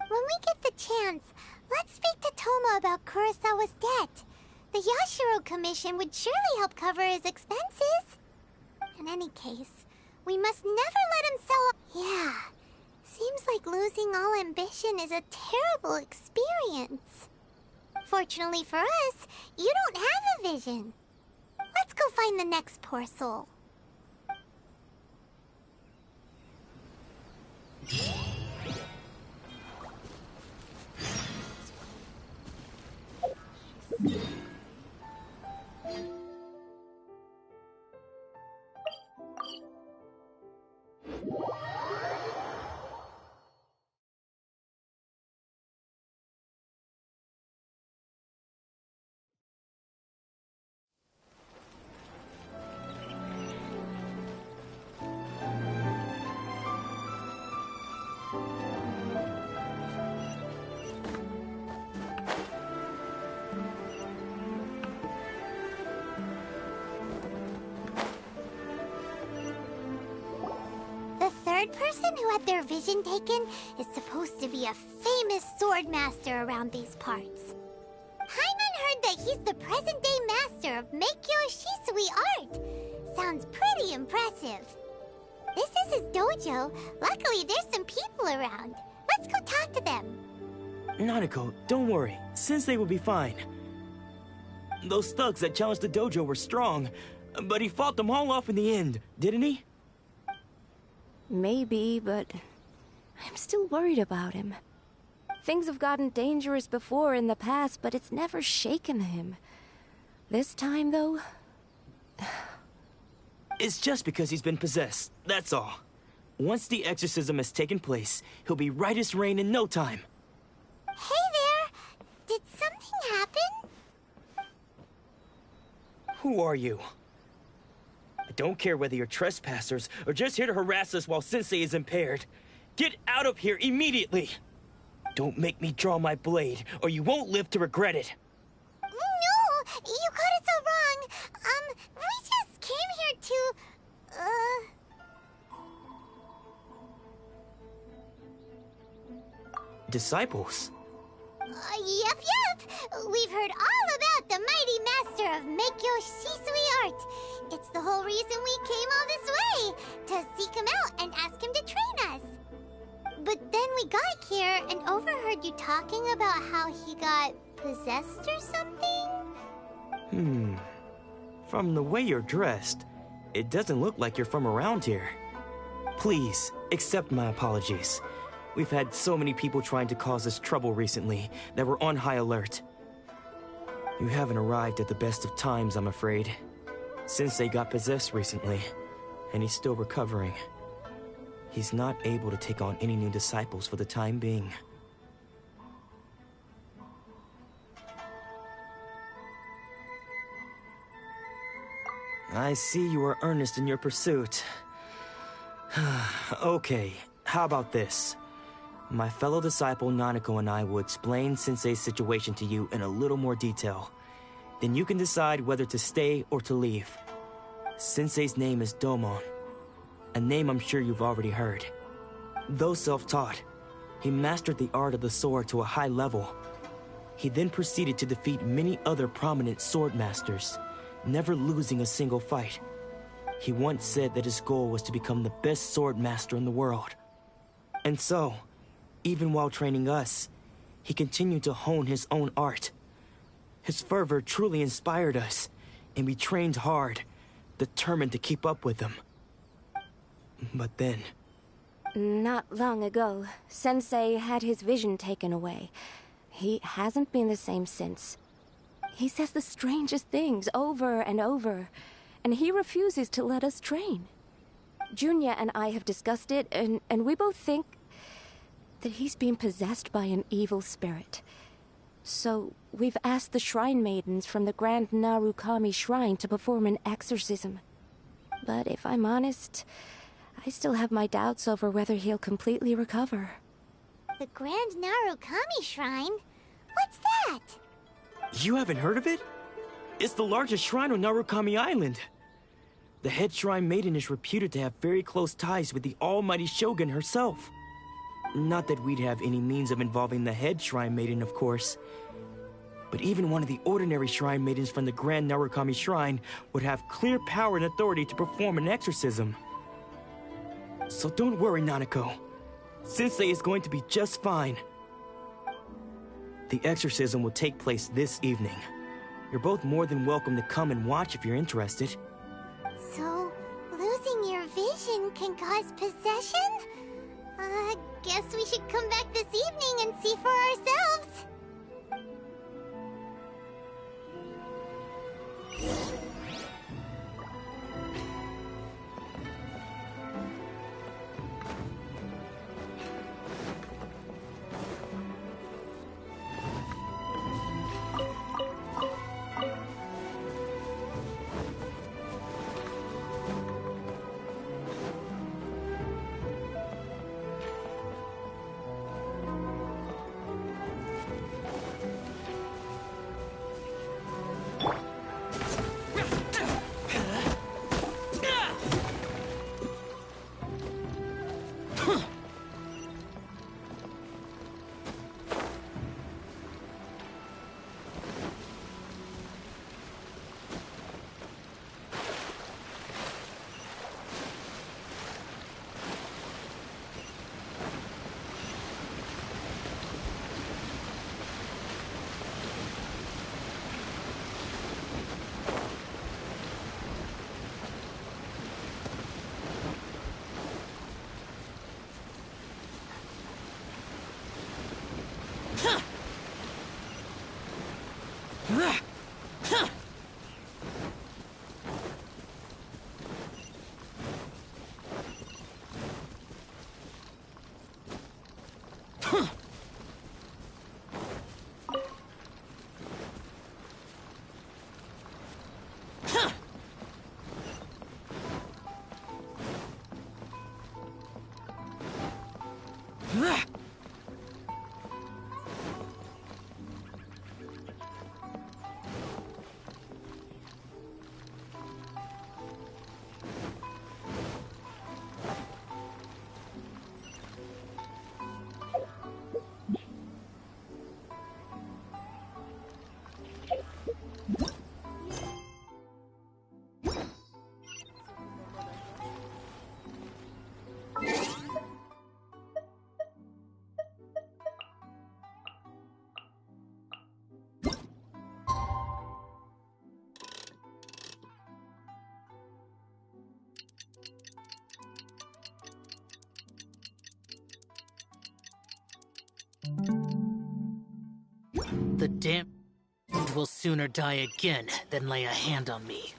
When we get the chance, let's speak to Toma about Kurosawa's debt. The Yashiro Commission would surely help cover his expenses. In any case, we must never let him sell... Yeah, seems like losing all ambition is a terrible experience. Fortunately for us, you don't have a vision. Let's go find the next poor soul. The third person who had their vision taken is supposed to be a famous sword master around these parts. Hyman heard that he's the present-day master master of Meikyo Shisui art. Sounds pretty impressive. This is his dojo. Luckily, there's some people around. Let's go talk to them. Nanako, don't worry. Sensei will be fine. Those thugs that challenged the dojo were strong, but he fought them all off in the end, didn't he? Maybe, but I'm still worried about him. Things have gotten dangerous before in the past, but it's never shaken him. This time, though... It's just because he's been possessed, that's all. Once the exorcism has taken place, he'll be right as rain in no time. Hey there! Did something happen? Who are you? I don't care whether you're trespassers or just here to harass us while Sensei is impaired. Get out of here immediately! Don't make me draw my blade, or you won't live to regret it. No! You got it so wrong! We just came here to... Disciples? Yep. We've heard all about the mighty master of Meikyo Shisui art. It's the whole reason we came all this way, to seek him out and ask him to train us. But then we got here and overheard you talking about how he got possessed or something? From the way you're dressed, it doesn't look like you're from around here. Please, accept my apologies. We've had so many people trying to cause us trouble recently that we're on high alert. You haven't arrived at the best of times, I'm afraid. Sensei got possessed recently, and he's still recovering. He's not able to take on any new disciples for the time being. I see you are earnest in your pursuit. Okay, how about this? My fellow disciple Nanako and I will explain Sensei's situation to you in a little more detail. Then you can decide whether to stay or to leave. Sensei's name is Domon, a name I'm sure you've already heard. Though self-taught, he mastered the art of the sword to a high level. He then proceeded to defeat many other prominent sword masters, never losing a single fight. He once said that his goal was to become the best sword master in the world. And so, even while training us, he continued to hone his own art. His fervor truly inspired us, and we trained hard, determined to keep up with him. But then... Not long ago, Sensei had his vision taken away. He hasn't been the same since. He says the strangest things over and over, and he refuses to let us train. Junya and I have discussed it, and we both think that he's been possessed by an evil spirit. So we've asked the shrine maidens from the Grand Narukami Shrine to perform an exorcism. But if I'm honest, I still have my doubts over whether he'll completely recover. The Grand Narukami Shrine? What's that? You haven't heard of it? It's the largest shrine on Narukami Island. The head shrine maiden is reputed to have very close ties with the almighty Shogun herself. Not that we'd have any means of involving the head shrine maiden, of course. But even one of the ordinary shrine maidens from the Grand Narukami Shrine would have clear power and authority to perform an exorcism. So don't worry, Nanako. Sensei is going to be just fine. The exorcism will take place this evening. You're both more than welcome to come and watch if you're interested. So, losing your vision can cause possession? Guess we should come back this evening and see for ourselves. The damned will sooner die again than lay a hand on me.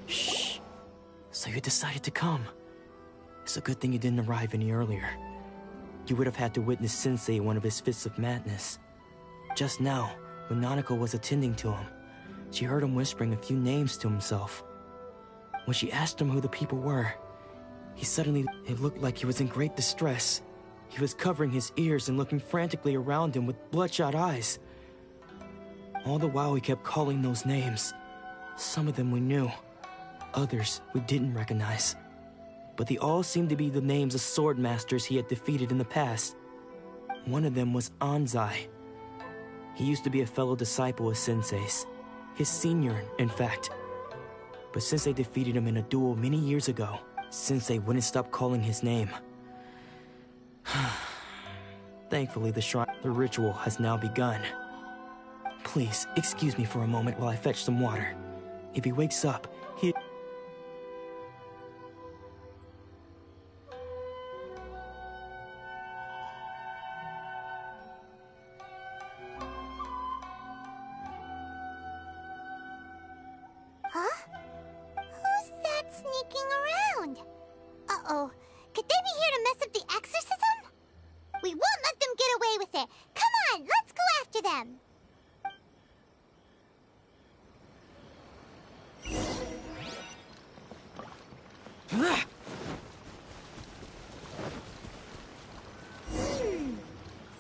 Shh. So you decided to come. It's a good thing you didn't arrive any earlier. You would have had to witness Sensei in one of his fits of madness. Just now, when Nanako was attending to him, she heard him whispering a few names to himself. When she asked him who the people were, it looked like he was in great distress. He was covering his ears and looking frantically around him with bloodshot eyes. All the while he kept calling those names. Some of them we knew, others we didn't recognize. But they all seemed to be the names of sword masters he had defeated in the past. One of them was Anzai. He used to be a fellow disciple of Sensei's. His senior, in fact. But Sensei defeated him in a duel many years ago. Sensei wouldn't stop calling his name. Thankfully, the ritual has now begun. Please, excuse me for a moment while I fetch some water. If he wakes up, Huh? Who's that sneaking around? Uh-oh. Could they be here to mess up the exorcism? We won't let them get away with it. Come on, let's go after them.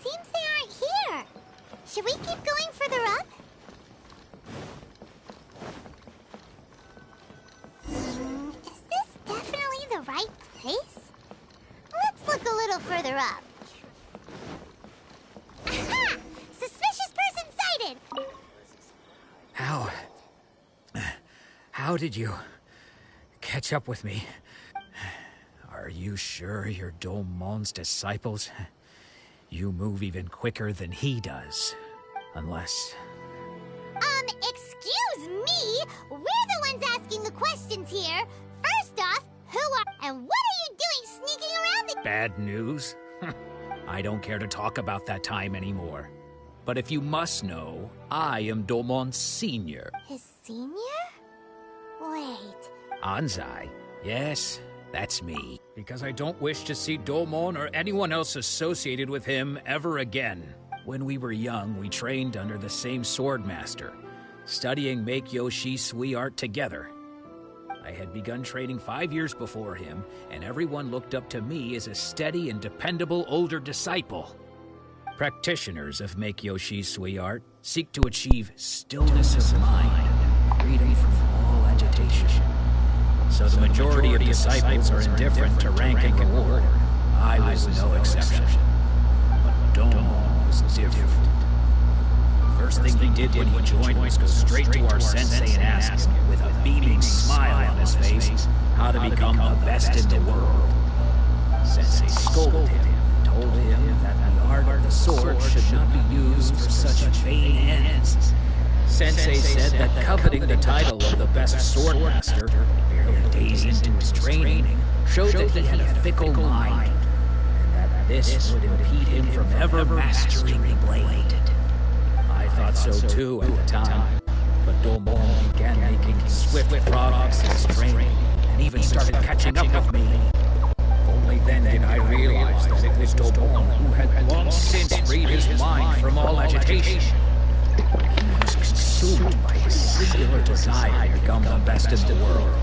Seems they aren't here. Should we keep going further up? Is this definitely the right place? Let's look a little further up. Aha! Suspicious person sighted! How did you catch up with me? Are you sure you're Domon's disciples? You move even quicker than he does. Unless... Excuse me? We're the ones asking the questions here. First off, who are... and what are you doing sneaking around the... Bad news? I don't care to talk about that time anymore. But if you must know, I am Domon's senior. His senior? Wait... Anzai? Yes, that's me. Because I don't wish to see Domon or anyone else associated with him ever again. When we were young, we trained under the same sword master. studying Make-Yoshi Sui art together. I had begun training 5 years before him, and everyone looked up to me as a steady and dependable older disciple. Practitioners of Make-Yoshi Sui art seek to achieve stillness of mind, freedom from all agitation. So the majority of disciples are indifferent to rank and reward. I was no exception. But Domon was different. First thing he did when he joined was go straight to our sensei and ask him, with a beaming smile on his face, how to become the best in the world. Sensei scolded him, told him that the art of the sword should not be used for such vain ends. Sensei said that coveting the title of the best sword master, barely days into his training, showed that he had a fickle mind, and that this would impede him from ever mastering the blade. I thought so too at the time, but Domon began making swift progress in his training, and even started catching up with me. Only then did I realize that it was Domon who had long since freed his mind from all agitation. He was consumed by his singular desire to become the best in the world.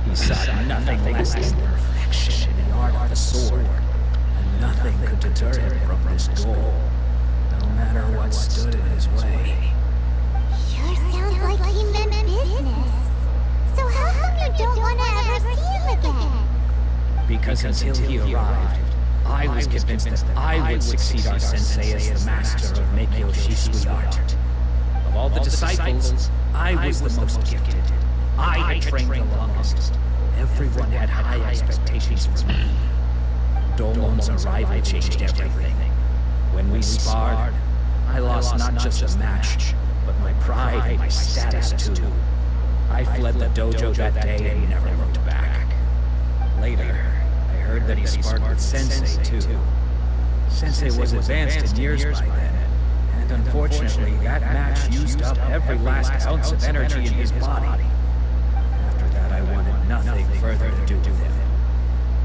He sought nothing less than perfection in the art of the sword, and nothing could deter him from this goal, no matter what stood in his way. Sure sounds like he meant business. So how come you don't want to ever see him again? Because until he arrived, I was convinced that I would succeed our sensei as the master of Make-Yoshi Sui art. Of all the disciples, I was the most gifted. I had trained the longest. Everyone had high expectations for me. Domon's arrival changed everything. When we sparred, I lost not just a match, but my pride and my status too. I fled the dojo that day and never looked back. Later, I heard that he sparred with Sensei too. Sensei was advanced in years by then, and unfortunately that match used up every last ounce of energy in his body. After that I wanted nothing further to do with him.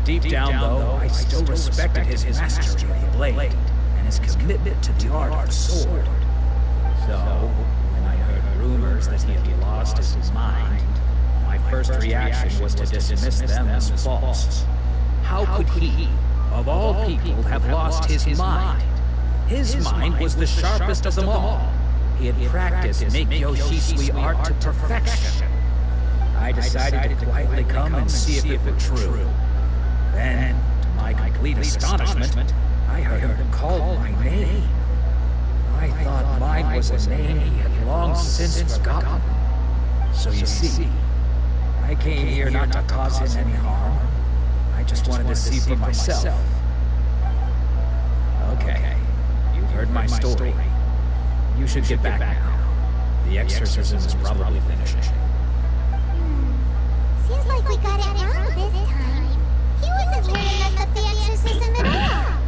Deep down though, I still respected his mastery of the blade, and his commitment to the art of the sword. So, when I heard rumors that he had lost his mind, my first reaction was to dismiss them as false. How could he, of all people, have lost his mind? His mind was the sharpest of them all. He had practiced Make-Yoshi Sui art to perfection. I decided to quietly come and see if it were true. Then, to my complete astonishment, I heard him call my name. I thought mine was a name he had long since forgotten. So you see, I came here not to cause him any harm. I just wanted to see for myself. Okay, you've heard my story. You should get back now. The exorcism is probably finished. Seems like we got it wrong this time. He wasn't learning us of the exorcism at all.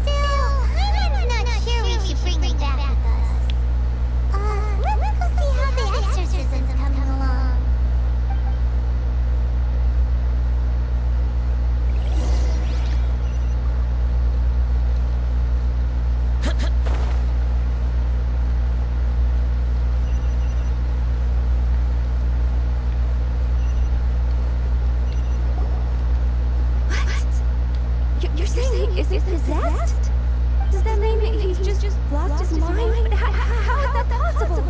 Still, I'm not sure we should bring him back with us. Let's go see how the exorcism's coming along. You're saying, is he possessed? Does that mean he's just lost his mind? How is that possible?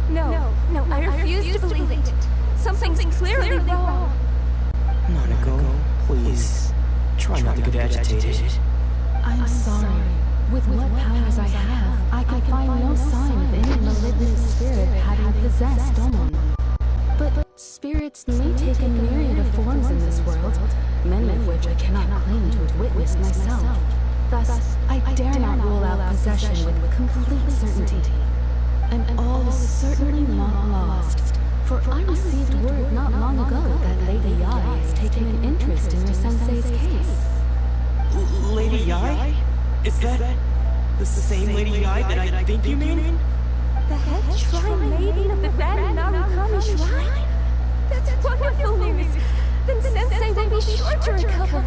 No, I refuse to believe it. Something's clearly wrong. Nanako, please, try not to get agitated. I'm sorry. With what powers I have, I can find no sign of any malignant spirit having possessed Domon. But spirits may take a myriad of forms in this world, many of which I cannot claim to have witnessed myself. Thus, I dare not rule out possession with complete certainty. And all is certainly not lost, for I received word not long ago that Lady Yai has taken an interest in your sensei's case. Lady Yai? Is that the same Lady Yai that I think you mean? The head shrine maiden of the Grand Narukami Shrine? That's wonderful news! Then Sensei will be sure to recover!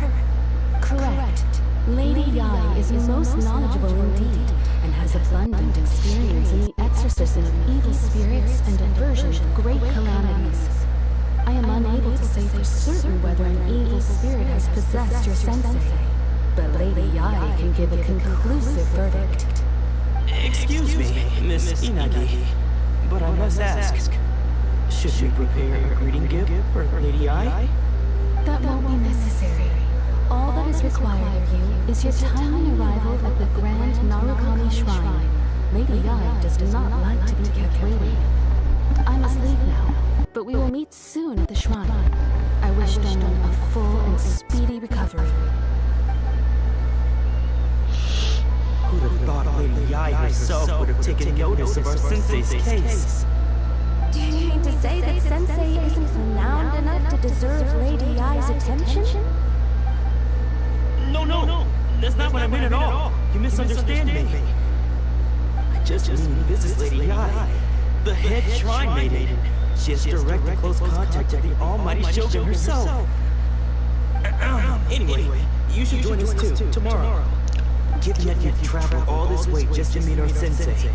Correct. Lady Yai is most knowledgeable indeed, and has abundant experience in the exorcism of evil evil spirits and aversion to great calamities. I am unable to say for certain whether an evil spirit has possessed your sensei, but Lady Yai can give a conclusive verdict. Excuse me, Miss Inagi, but I must ask, should we prepare a greeting gift for Lady Ai? That won't be necessary. All that is required of you is your timely arrival at the Grand Narukami Shrine. Lady Yai does not like to be kept waiting. I must leave now, but we will meet soon at the shrine. I wish Domon a full and speedy recovery. Who'd have thought Lady Yai herself would have taken notice of our sensei's case? Do you mean to say that Sensei isn't renowned enough to deserve Lady Yai's attention? No, that's not what I meant at all. You misunderstand me. I just mean this is Lady Yai, the head shrine maiden. She has direct and close contact with the almighty Shogun herself. Anyway, you should join us too, tomorrow. Given that you've traveled all this way just to meet our sensei,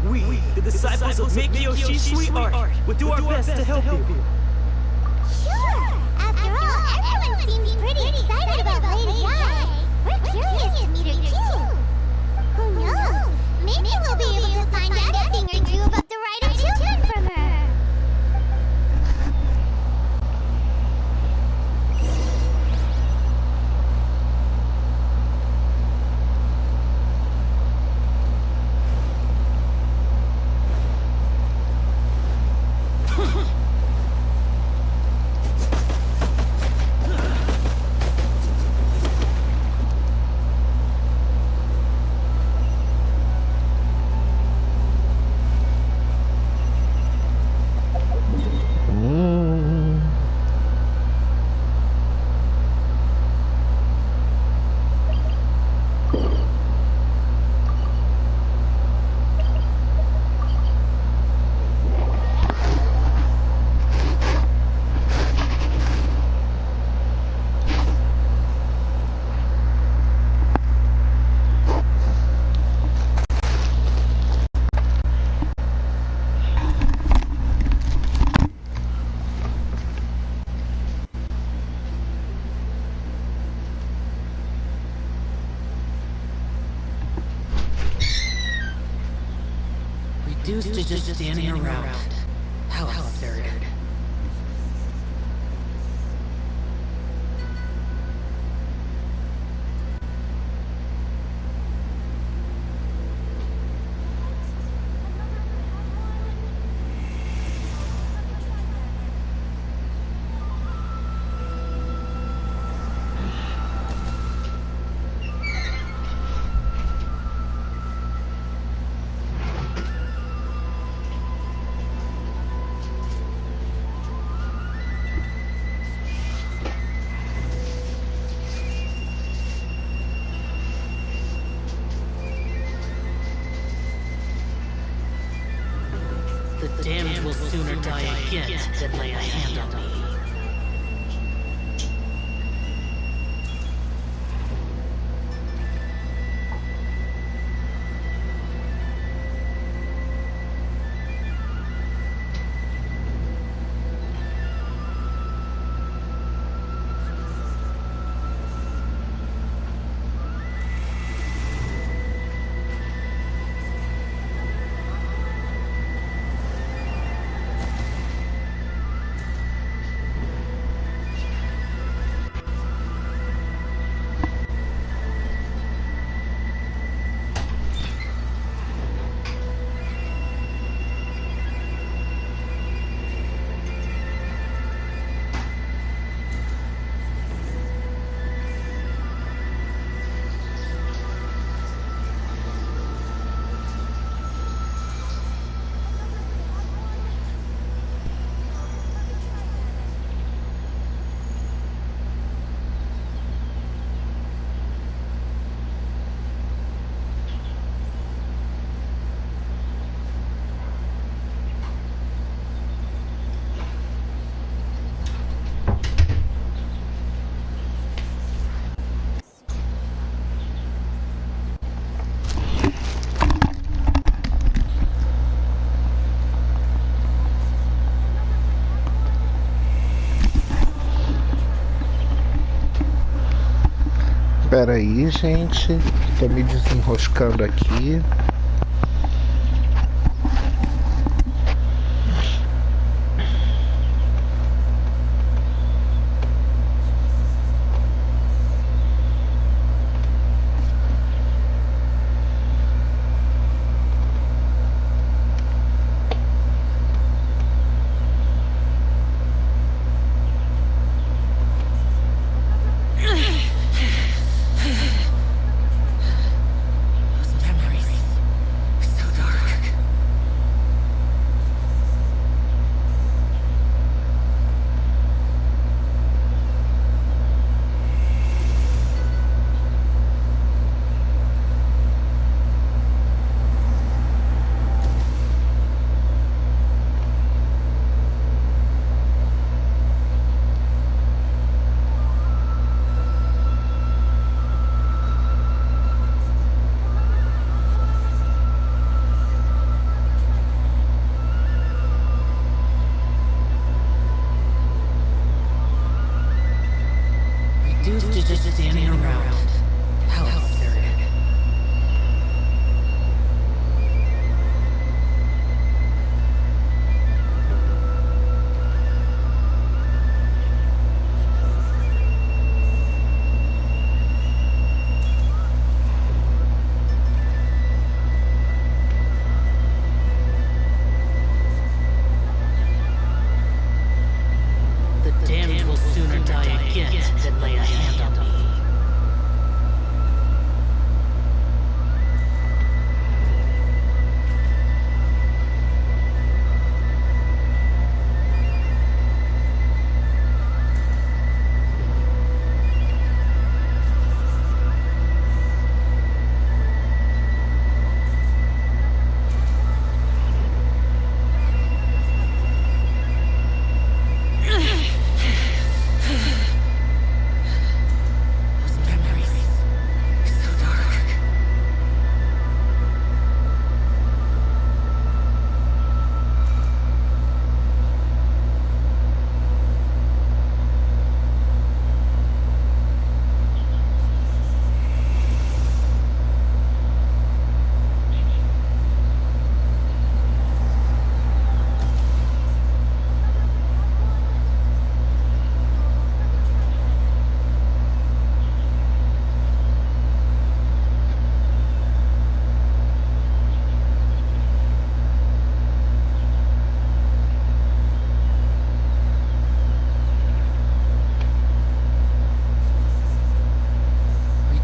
we, the disciples of Meikyo Shisui Art, will do our best to help you. Sure! After all, everyone seems pretty excited about Lady Yai. We're curious to meet her too. Who knows? Maybe we'll be able to find out a thing or two about the right of children from her. Reduced to just standing around. How absurd. The damned will sooner die again than lay a hand on me. Pera aí, gente. Tô me desenroscando aqui. Reduced to just standing around. How absurd. The damned will sooner die again than lay a hand on me.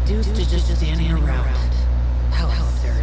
Reduced to just standing around. How absurd.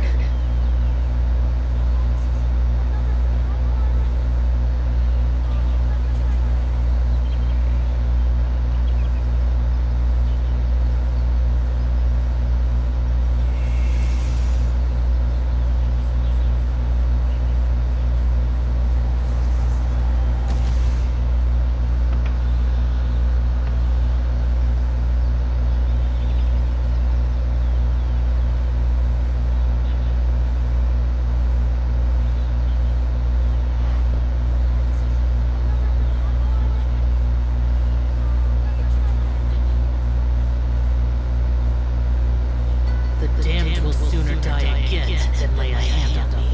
The damned will sooner die again than lay a hand on me.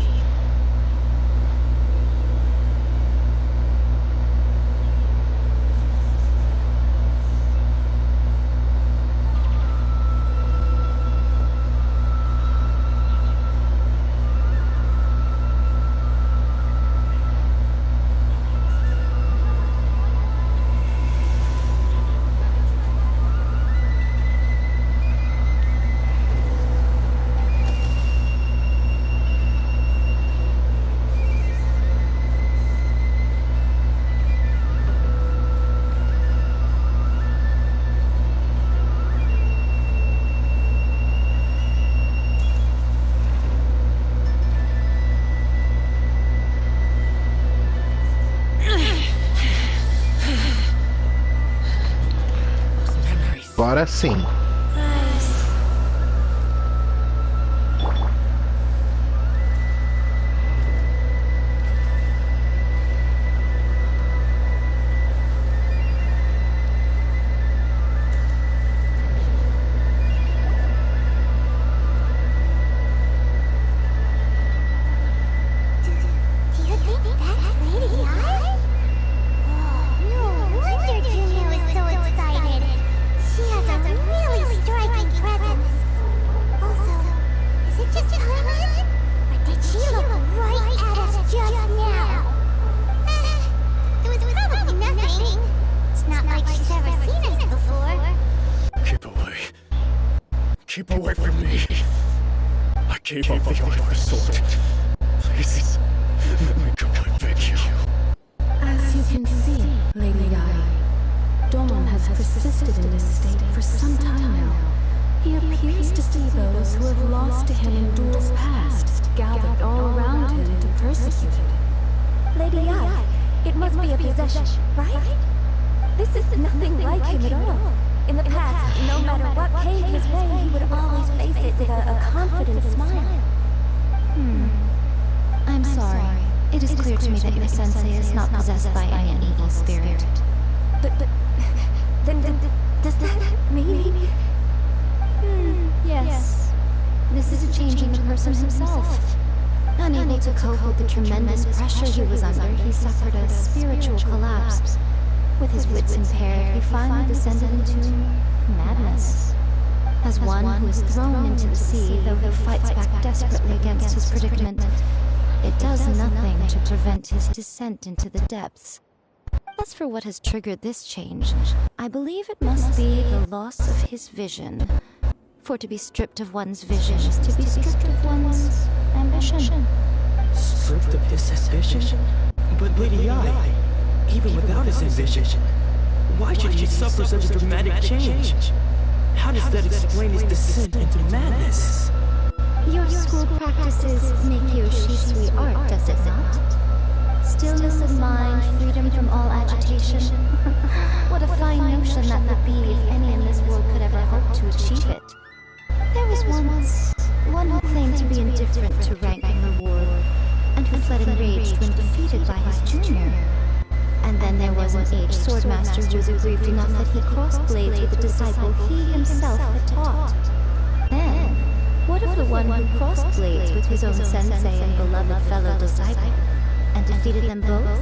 Agora sim. gave up the art of the sword. Please, let me go, I beg you. As you can see, Lady Ai, Domon has persisted in this state for some time now. He appears to see those who have lost to him in duels past, gathered all around him to persecute it. Lady Ai, it must be a possession, right? This is nothing like him at all. In the past, no matter what came his way, he would always face it with a confident smile. I'm sorry. It is clear to me that your sensei is not possessed by any evil spirit. But then does that mean... Yes. This is a change in the person himself. Unable to cope with the tremendous pressure he was under, he suffered a spiritual collapse. With his wits impaired, he finally descended into madness. As one who is thrown into the sea, though he fights back desperately against his predicament, it does nothing to prevent his descent into the depths. As for what has triggered this change, I believe it must be the loss of his vision. For to be stripped of one's vision is to be stripped of one's ambition. Stripped of his ambition? But Lady Ai, even without his ambition, why should he suffer such a dramatic change? How does that explain his descent into madness? Your school practices Meikyo Shisui art, does it not? Stillness of mind, freedom from all agitation. What a fine notion that would be if any in this world could ever hope to achieve it. There was once one who claimed to be indifferent to rank and reward, and who fled enraged when defeated by his junior. And then there was an aged swordmaster who was aggrieved enough that he crossed blades with a disciple he himself had taught. Then, what of the one who crossed blades with his own sensei and beloved fellow disciple, and defeated them both?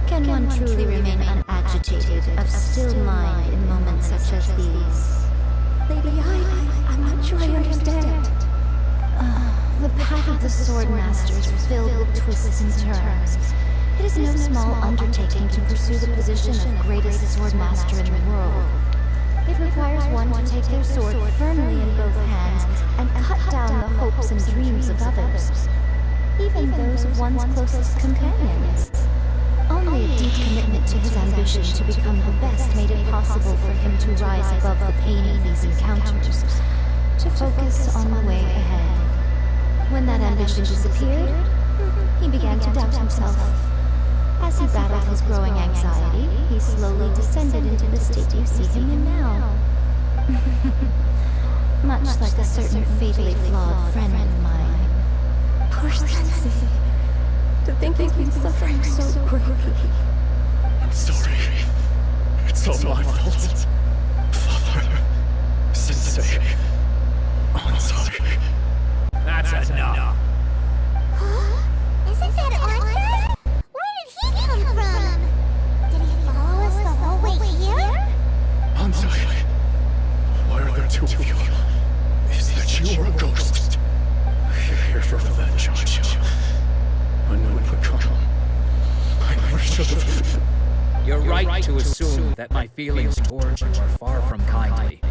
Can one truly remain unagitated, of still mind in moments such as these? Lady Ai, I'm not sure I understand. The path of the Swordmaster is filled with twists and turns. It is no small undertaking to pursue the position of greatest Swordmaster in the world. It requires one to take their sword firmly in both hands and cut down the hopes and dreams of others, even those of one's closest companions. Only a deep commitment to his ambition to become the best made it possible for him to rise above the pain of these encounters, to focus on the way ahead. When that ambition disappeared, he began to doubt himself. As he battled his growing anxiety, he slowly descended into the state you see him in now. Much like a certain fatally flawed friend of mine. Poor Sensei. To think he's been suffering so greatly. I'm sorry. It's all my fault. Father, Sensei, I'm sorry. That's enough. Huh? Isn't that Arthur? Where did he come from? Did he follow us the whole way here? I'm sorry. Why are there two of you? Is that you or a ghost? You're here for revenge, aren't you? I knew it would come. I never should have. You're right to assume that my feelings towards you are far from kindly.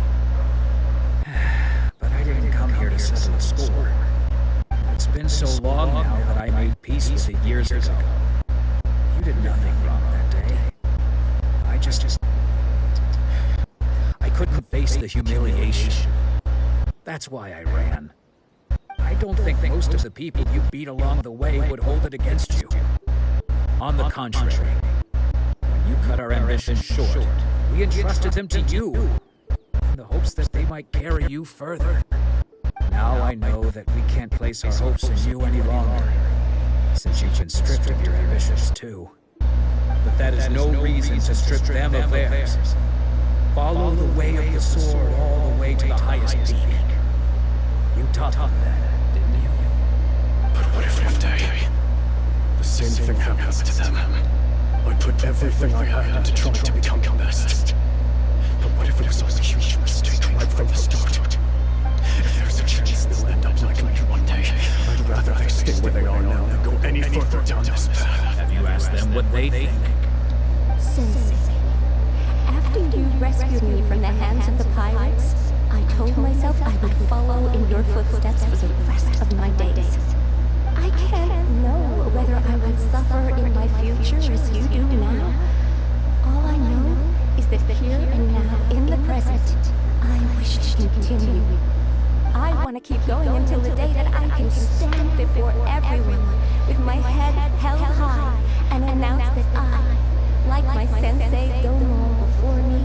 But I didn't come here to settle a score. It's been so long now that I made peace with it years ago. You did nothing wrong that day. I couldn't face the humiliation. That's why I ran. I don't think most of the people you beat along the way would hold it against you. On the contrary, when you cut our ambitions short, we entrusted them to you, in the hopes that they might carry you further. Now I know that we can't place our hopes in you any longer, since you've been stripped of your ambitions too. But that is no reason to strip them of theirs. Follow the way of the sword all the way to the highest peak. You taught them that, didn't you? But what if one day, the same thing happens to them? I put everything I had into trying to become the best. But what if it was all a huge mistake right from the start? If there's a chance they'll end up like me one day, I'd rather they stay where they are now than go any further down this path. Have you asked them what they think? Sensei, after you rescued me from the hands of the pirates, I told myself I would follow in your footsteps for the rest of my days. I can't know whether I will suffer in my future as you do now. All I know is that here and now, in the present, I wish to continue. I want to keep going until the day that I can stand before everyone with my head held high and announce that I, like my sensei Domo before me,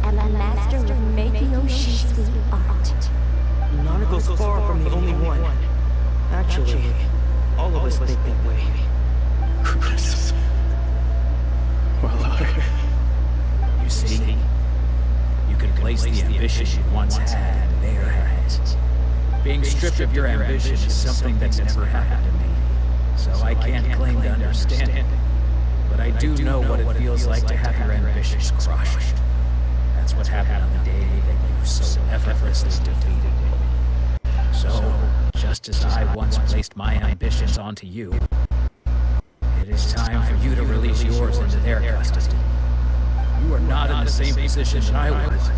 am a master of Meikyo Shisui art. Nanako's far from the only one. Actually, all of us think that way. Goodness. Well, You see, you can place the ambition you once had in their hands. Being stripped of your ambition is something that's never happened to me, so I can't claim to understand it. But I do know what it feels like to have your ambitions crushed. That's what happened on the day that you so effortlessly defeated me. So, just as I once placed my ambitions onto you, it is time for you to release yours into their custody. You are not in the same position that I was.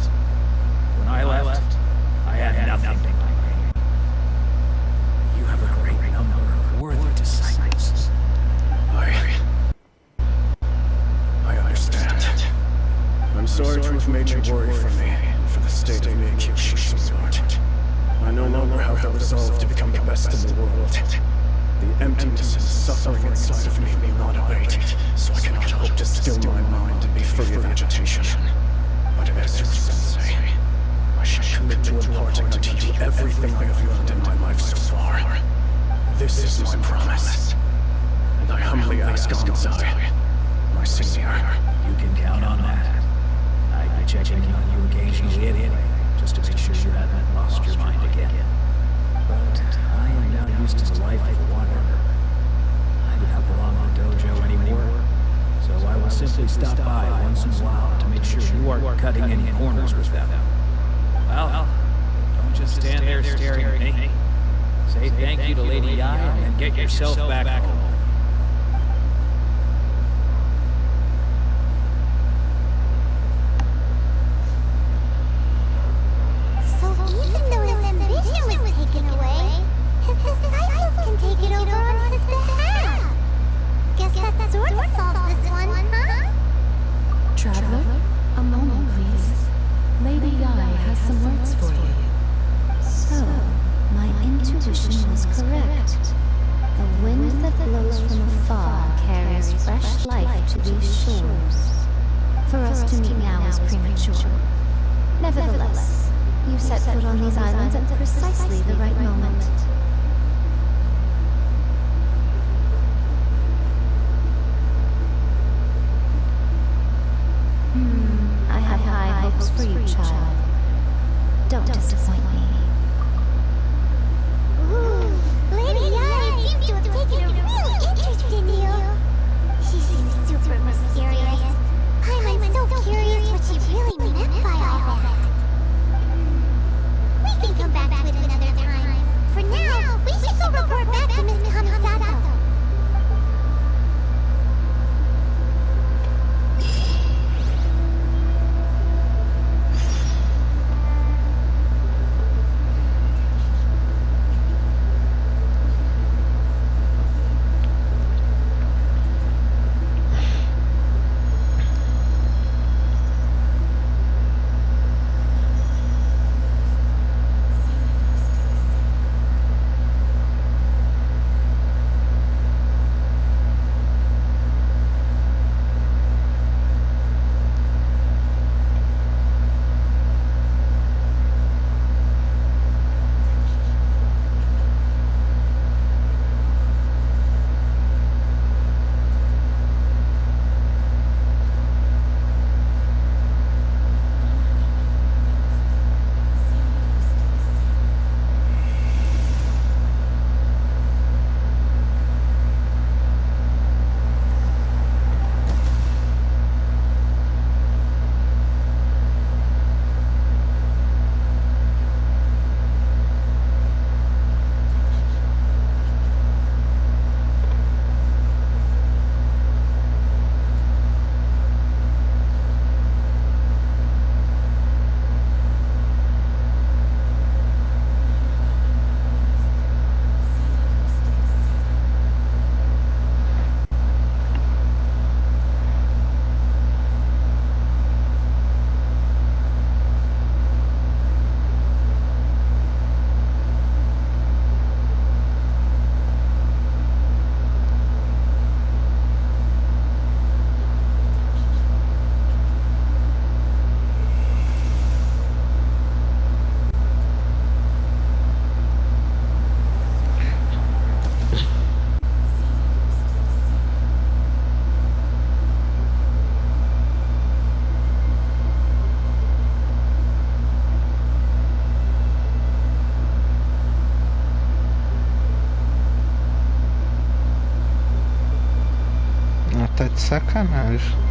When I left, I had nothing to gain. You have a great number of worthy disciples. I understand. I'm sorry to have made you worry for me and for the state of Meikyo Shisui art. I no longer have the resolve to become the best in the world. The emptiness and suffering inside of me will not abate, so I cannot hope to still my mind and be free of agitation. But as your sensei, I shall commit to imparting unto you everything I have learned in my life so far. This is my promise, and I humbly ask Gonzai, my senior. You can count on that. I'd be checking in on you occasionally anyway, just to make sure you haven't lost your mind again. But I am now used to the life of a wanderer. I do not belong to the dojo anymore, so I will simply stop by once in a while to make sure you aren't cutting any corners with them. Well, don't just stand there staring at me. Say thank you to Lady Yai and then get yourself back home. So even though his ambition was taken away, his disciples can take it over on his behalf. Guess that sort of solves this one, huh? Traveler, a moment, please. Lady Yai has some words for you. So, my intuition was correct. The wind that blows from afar carries fresh life to these shores. For us to meet now is premature. Nevertheless, you set foot on these islands at precisely the right moment. I have high hopes for you, child. Don't disappoint me. Ooh, Lady Yai seems to have taken a real interest in you. She seems super mysterious. I'm so curious what she really meant by all that. We can come back to it another time. For now, Tá de sacanagem.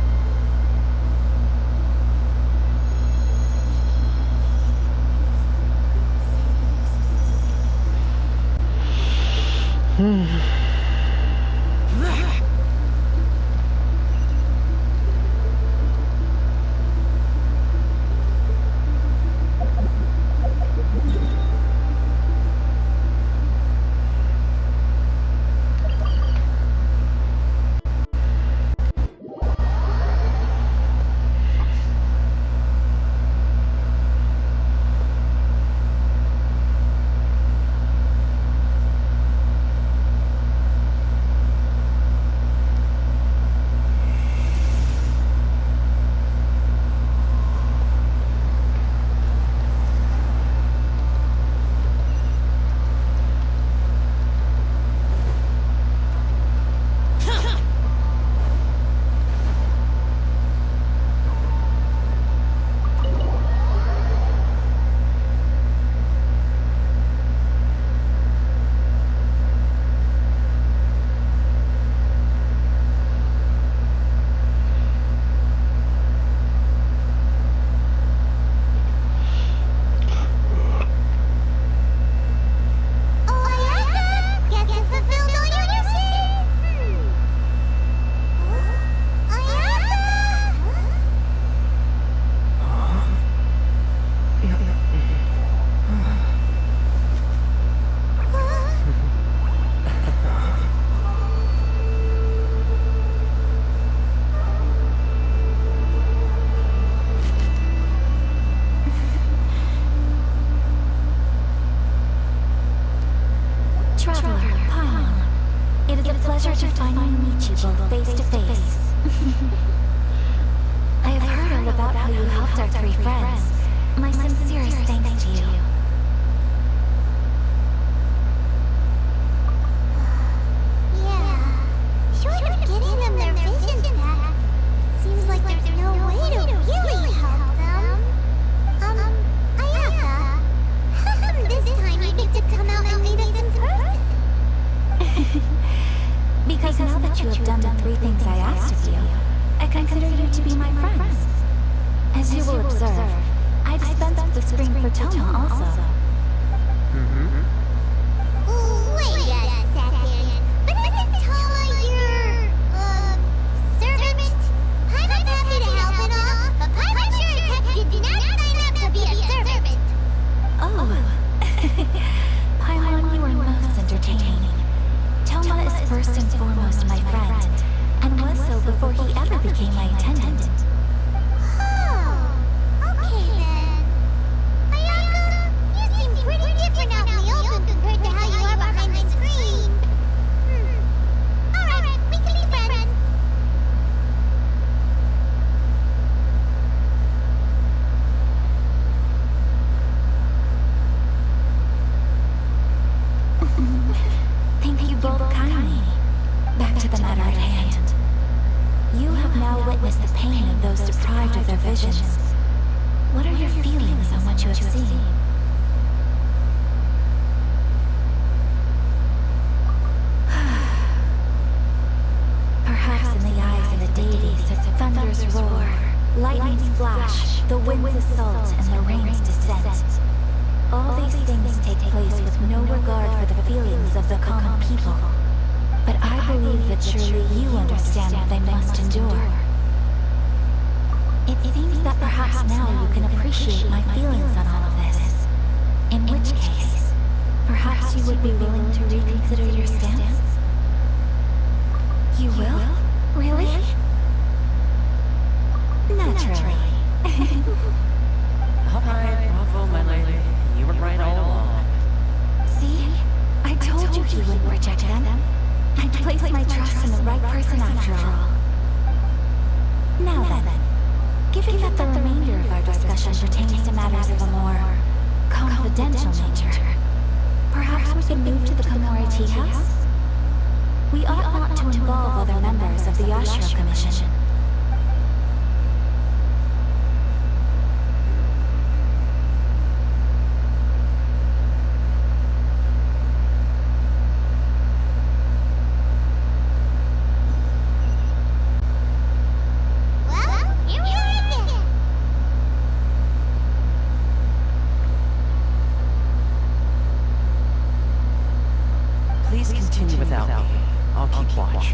What's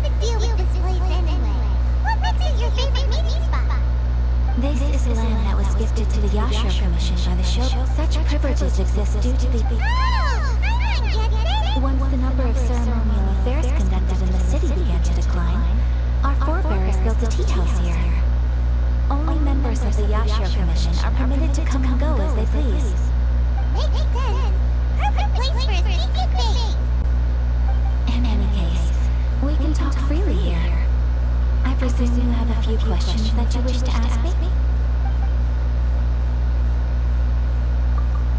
the deal with this place anyway? What makes it your favorite meeting spot? This is land that was gifted to the Yashiro Commission by the Shogun. Such privileges exist due to the... Once the number of ceremonial affairs conducted in the city began to decline, our forebears built a tea house here. Only members of the Yashiro Commission are permitted to come and go as they please. Makes sense. Perfect place for a secret base. In any case, we can talk freely here. I presume you have a few questions that you wish to ask me?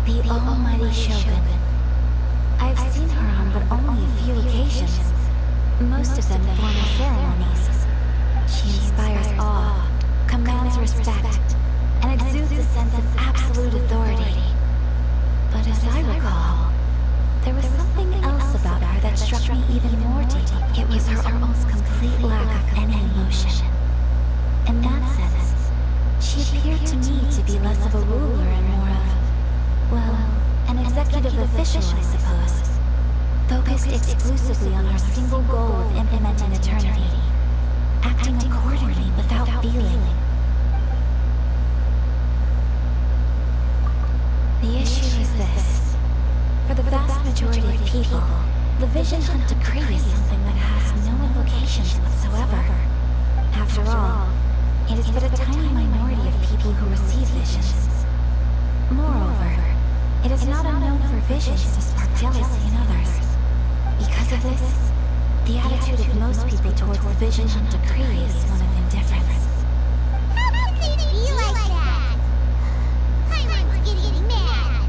The almighty Shogun. I've seen her on but only a few occasions, most of them formal ceremonies. She inspires awe, commands respect, and exudes a sense of absolute authority. But as I recall, there was something else about her that struck me even more deeply. It was her almost complete lack of any emotion. In that sense, she appeared to me to be less of a ruler and more of, well, an executive official, I suppose. Focused exclusively on her single goal of implementing eternity, acting accordingly without feeling. The issue is this. For the vast majority of people, the Vision Hunt Decree is something that has no implications whatsoever. After all, it is but a tiny minority of people who receive visions. Moreover, it is not unknown for visions to spark jealousy in others. Because of this, the attitude of most people towards the Vision Hunt Decree is one of indifference. How can they be like that? Paimon's getting mad.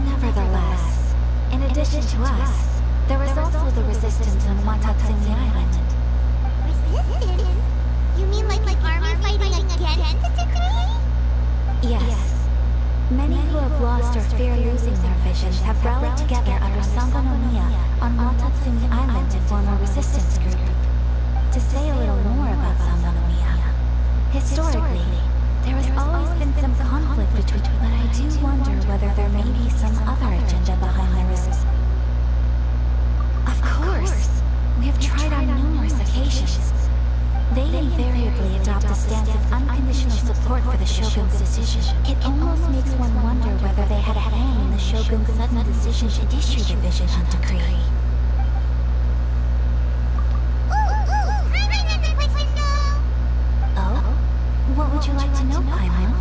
Nevertheless, in addition to us, there is also the resistance on Watatsumi Island. Resistance? You mean like an army fighting against the decree? Yes. Many who have lost or fear losing their visions have rallied together under Sangonomiya on Watatsumi Island to form a resistance group. To say a little more about Sangonomiya, historically, there has always been some conflict between, but I do wonder whether there may be some other agenda behind the resistance. Of course, we have tried on numerous occasions. They invariably adopt a stance of unconditional support for the Shogun's decision. It almost makes one wonder whether they had a hand in the Shogun's sudden decision to issue the Vision Hunt Decree. Paimon has a question though. Oh? What would you like to know, Paimon?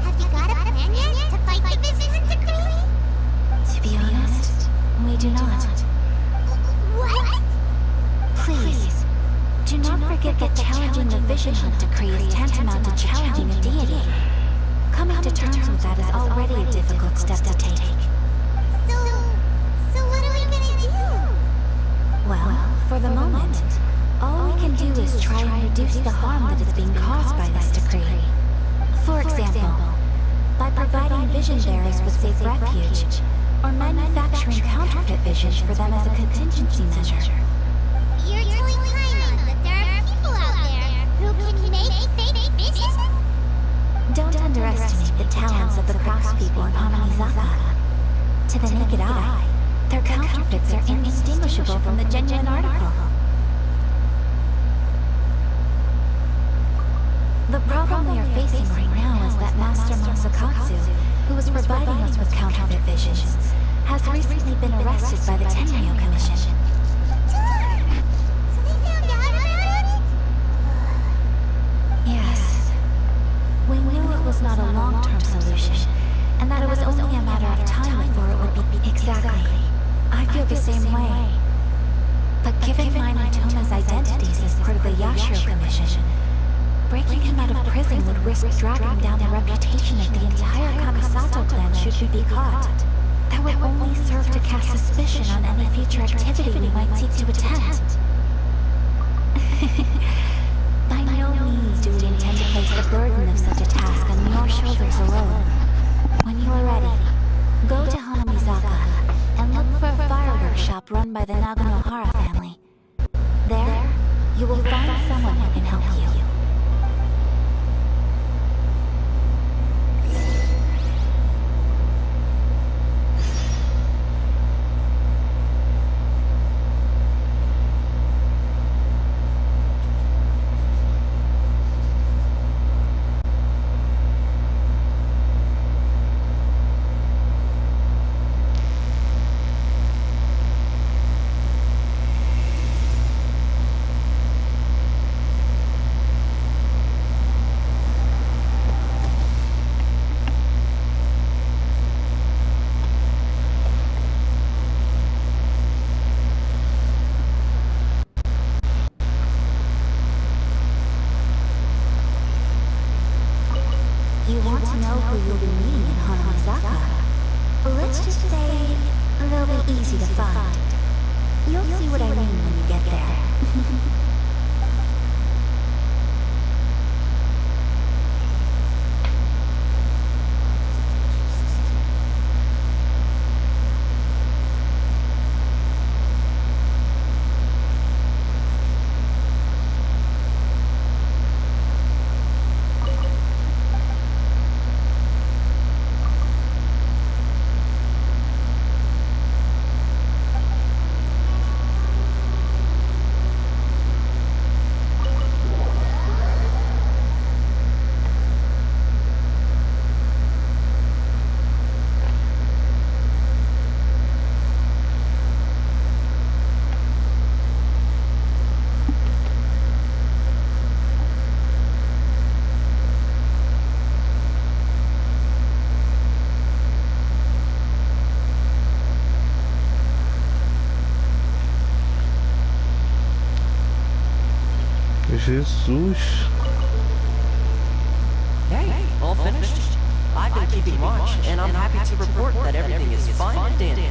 Have you got a plan yet to fight the Vision Hunt Decree? To be honest, we do not. What? Please. Do not forget that challenging the Vision Hunt Decree is tantamount to challenging a deity. Coming to terms with that is already a difficult step to take. So what are we gonna do? Well, for the moment, all we can do is try and reduce the harm that is being caused by this decree. For example, by providing vision bearers with safe refuge, or manufacturing counterfeit visions for them as a contingency measure. You're telling Paimon that there are people out there who can make fake visions? Don't underestimate the talents of the craftspeople in Hanamizaka. To the naked eye, their counterfeits are indistinguishable from the genuine article. The problem we are facing right now is that Master Masakatsu, who is providing us with counterfeit visions, has recently been arrested by the Tenryo Commission. Yes. We knew it was not a long-term solution, and that it was only a matter of time before it would be exactly. I feel the same way. But given Minor Toma's identities as part of the Yashiro Commission, breaking him out of prison would risk dragging down the reputation of the entire Kamisato clan should we be caught. That would only serve to cast suspicion on any future activity we might seek to attend. By no means do we intend to place the burden of such a task on your shoulders alone. When you are ready, go to Hanamizaka and look for a fireworks shop run by the Naganohara family. There, you will find someone who can help you. Jesus. Hey, all finished? I've been keeping watch, and I'm happy to report that everything is fine and dandy.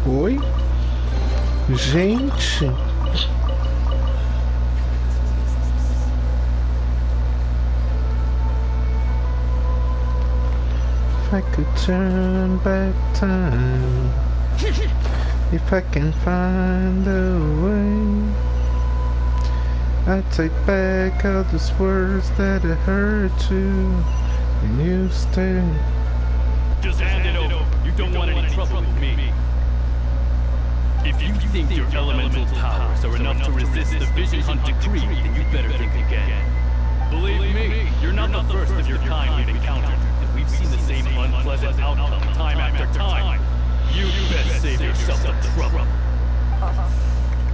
Oi? Gente! If I could turn back time, if I can find a way, I'd take back all those words that I heard you, and you stay. Just hand it over. You don't want any trouble with me. If you think your elemental powers are enough to resist the Vision Hunt decree, then you'd better think again. Believe me, you're not the first of your kind we've encountered, and we've seen the same unpleasant outcome time after time. You best save yourself the trouble.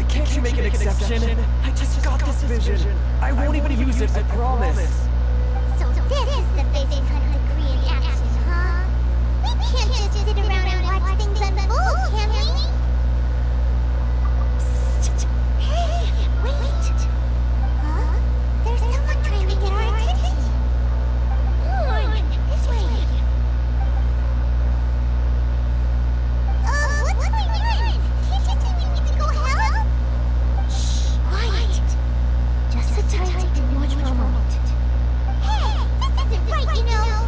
Can't you make an exception? I just got this vision. I won't even use it, I promise. So this is the Vision Hunt decree in action, huh? We can't just sit around and watch things unfold, can we? Hey, wait! Huh? There's someone trying to get our attention. Come on, this way. What's going on? Can't you see we need to go help? Shh, quiet. Just sit tight and watch for a moment. Hey, this isn't right, you know.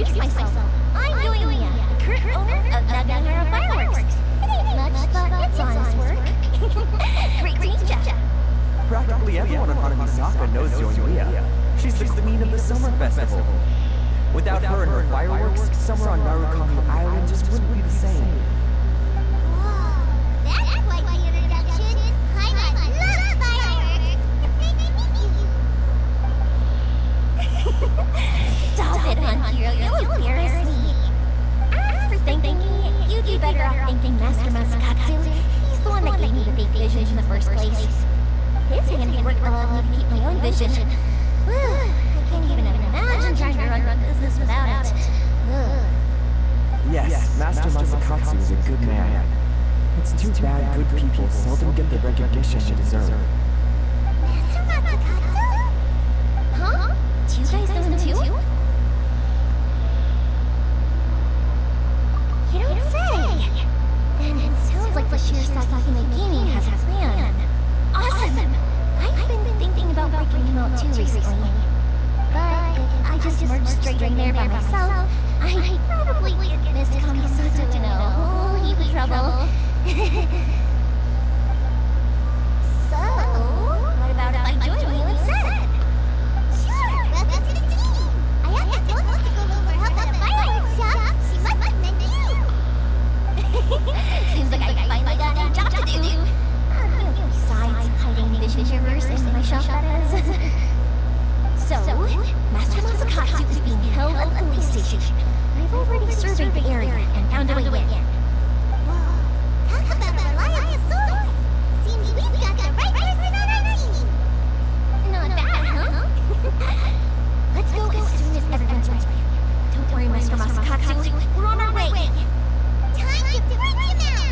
introduce myself. I'm Eutimia, the current owner of Nagara Fireworks. It ain't much, but it's honest work. Great to meet ya. Practically everyone on Aramisaka knows Eutimia. She's the queen of the summer festival. Without her and her fireworks, summer on Narukami Island just wouldn't be the same. Whoa, that's quite the introduction. I love fireworks. Nice to meet you. Stop it, Hiro. You'll embarrass me. As for thanking me, you'd be better off thanking Master Masakatsu. He's the one that gave me the fake visions in the first place. His handiwork allowed me to keep my own vision. I can't even imagine trying to run a business without it. Yes, Master Masakatsu is a good man. It's too bad good people seldom get the recognition they deserve. Master Masakatsu? Huh? Do you guys know him too? You don't say! Then it sounds like the Shirisaki Himegimi has a plan. Awesome! I've been thinking about breaking him out too recently. But if I just merged straight in there by myself, I'd probably get Miss Kamisato in a whole heap of trouble. So, what about if I join you instead? Sure, welcome to the team! Ayaka told us to go over help at the fireworks shop. She must recommend you! Seems like I finally got a job to do. Besides hiding vision mirrors in my shop, that is. So, Master Masakatsu is being held at the police station. I've already surveyed the area and found a way in. Whoa, talk about a reliable source! Seems we've got the right person on our team! Not bad, huh? Let's go as soon as everyone's ready. Don't worry, Master Masakatsu. We're on our way. Time to bring him out!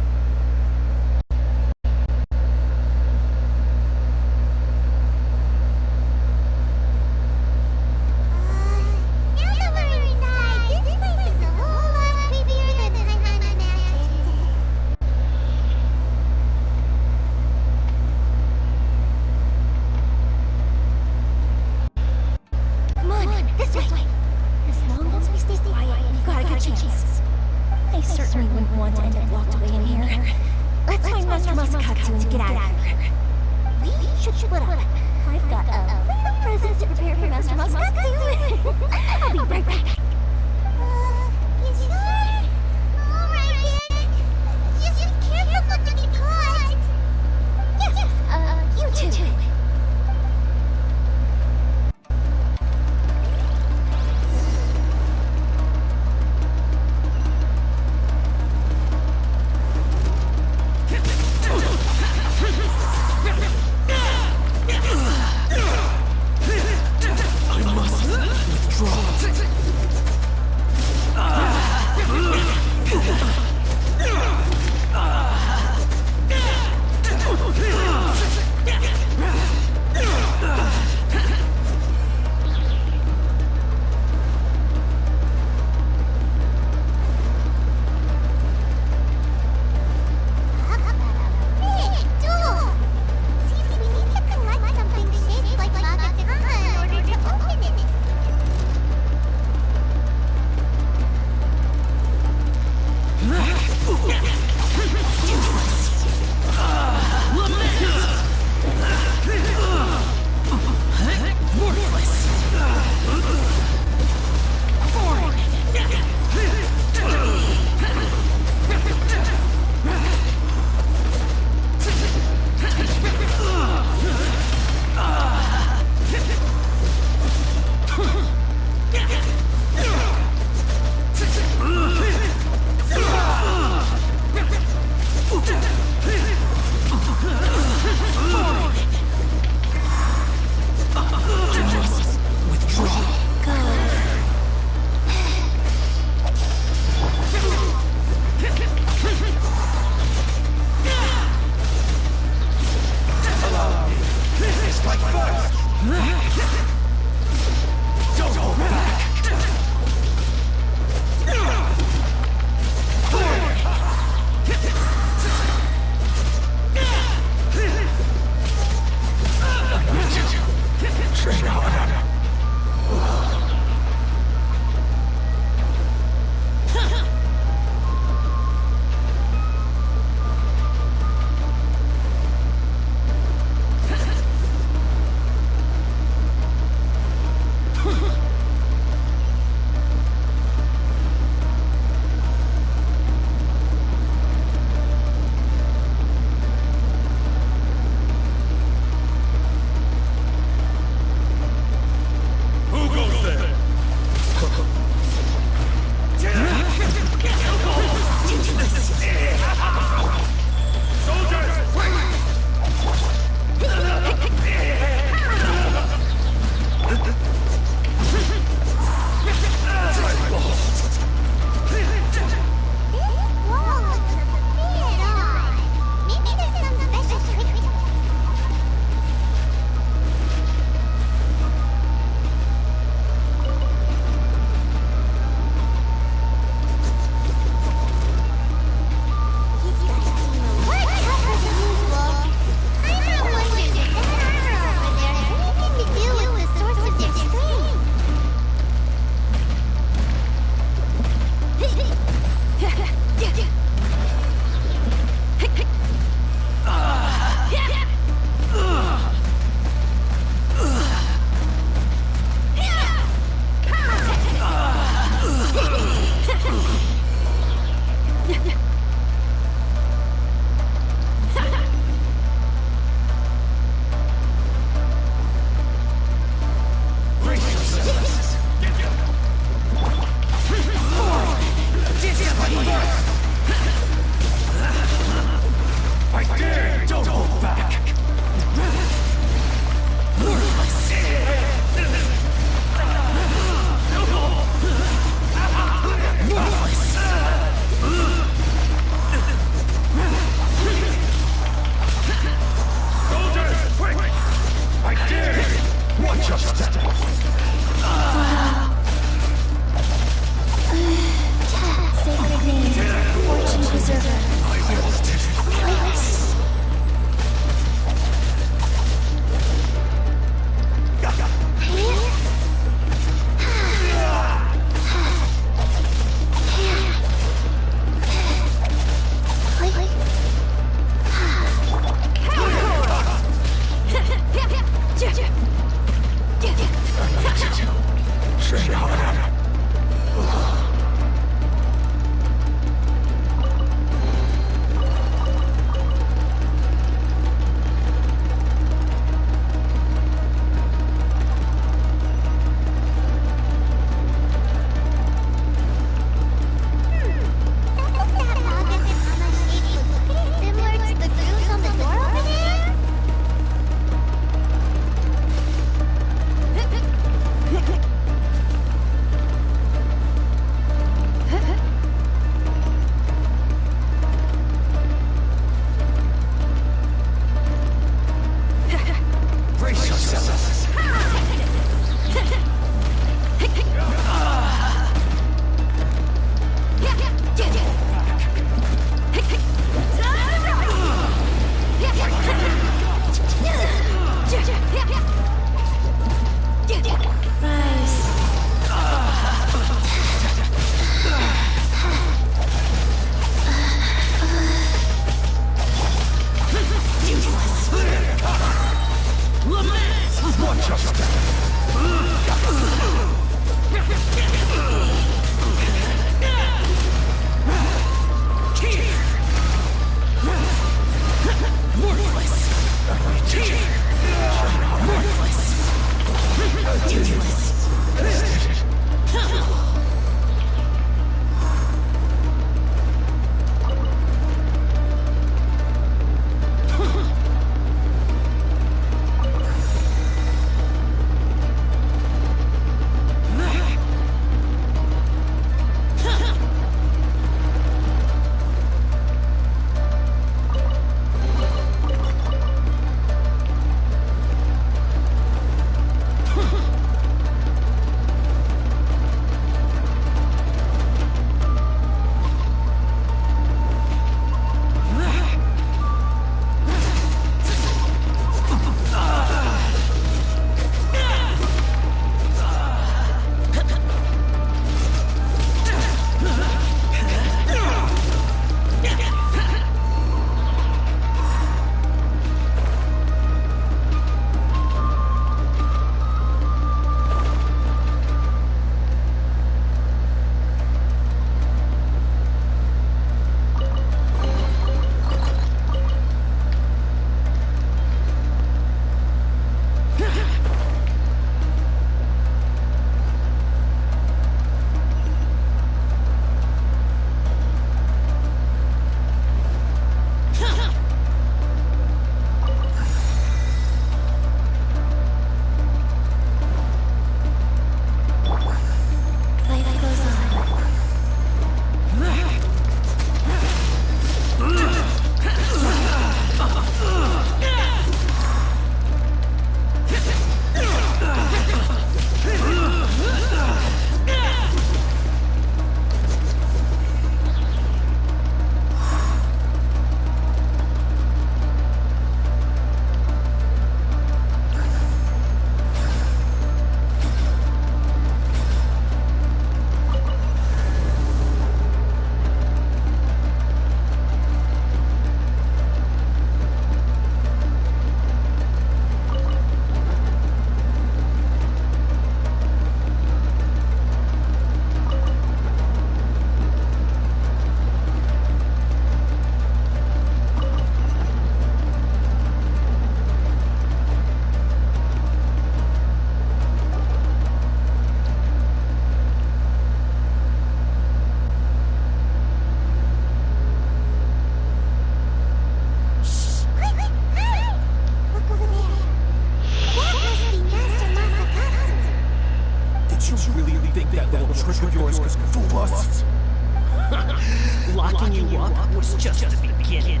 up was just the beginning.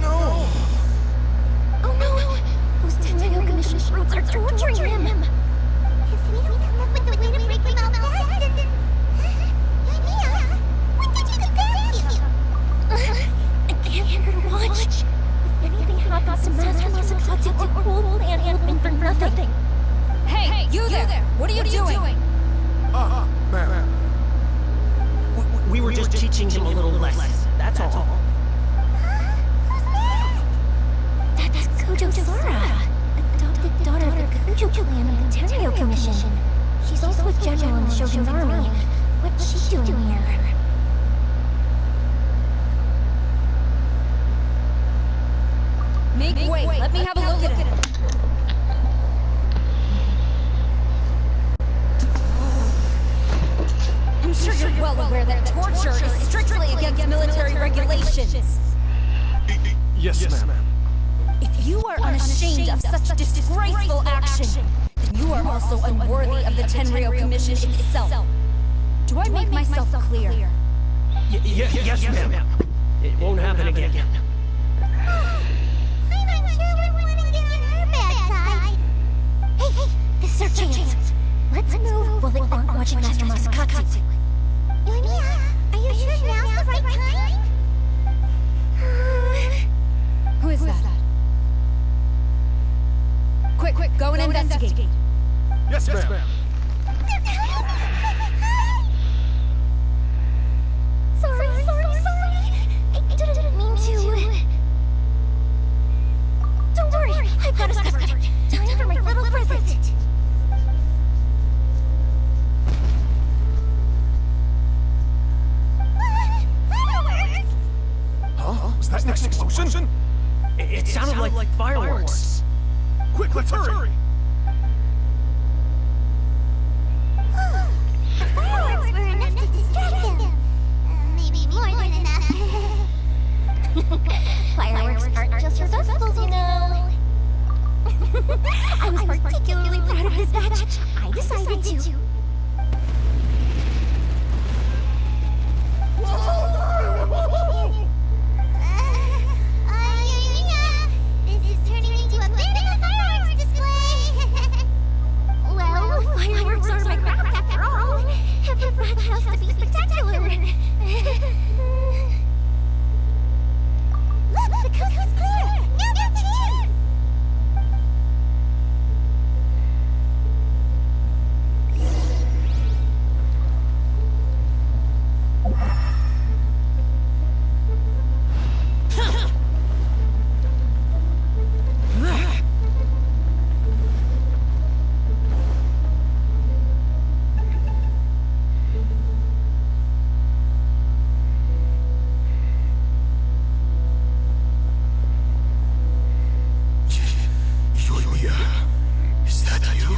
No! Oh no! Those Tenryo Commission brutes are torturing him! If we don't come up with a way to break him out fast, then... Eutimia, when did you get back here? I can't here to watch. If anything happens to Master Masakatsu, our whole plan will have been for nothing. Hey, you there! What are you doing? Ma'am. We were just teaching him a little lesson, that's all. That's Gojo Sora, adopted daughter of the Gojo clan of the Tenryo Commission. She's also a general in the Shogun's army. What's she doing here? Make way! Let me have a look at it! I'm sure you're well aware that torture is strictly against military regulations. Yes, ma'am. If you are unashamed of such disgraceful action, then you are also unworthy of the Tenryo Commission itself. Do I make myself clear? Yes, ma'am. It won't happen again. I'm not sure we want to get on her bad side. Hey, this is our chance. Let's move while they aren't watching Master Masakatsu. Eutimia, are you sure now's the right time? Who is that? Quick, go and investigate. Yes, ma'am. Sorry. I didn't mean to. Don't worry, I've got us covered. Time for my little present. Fireworks! Huh? Was that an explosion? It sounded like fireworks. Quick, let's hurry! The fireworks were enough to distract them. Maybe more than enough. Fireworks aren't just for festivals, you know. I was particularly proud of this batch. I decided to. This is turning into a bit of a fireworks display. Well, fireworks are my craft after all. Every batch has to be spectacular. Look, the coast is clear. Now the cheers! Is that you?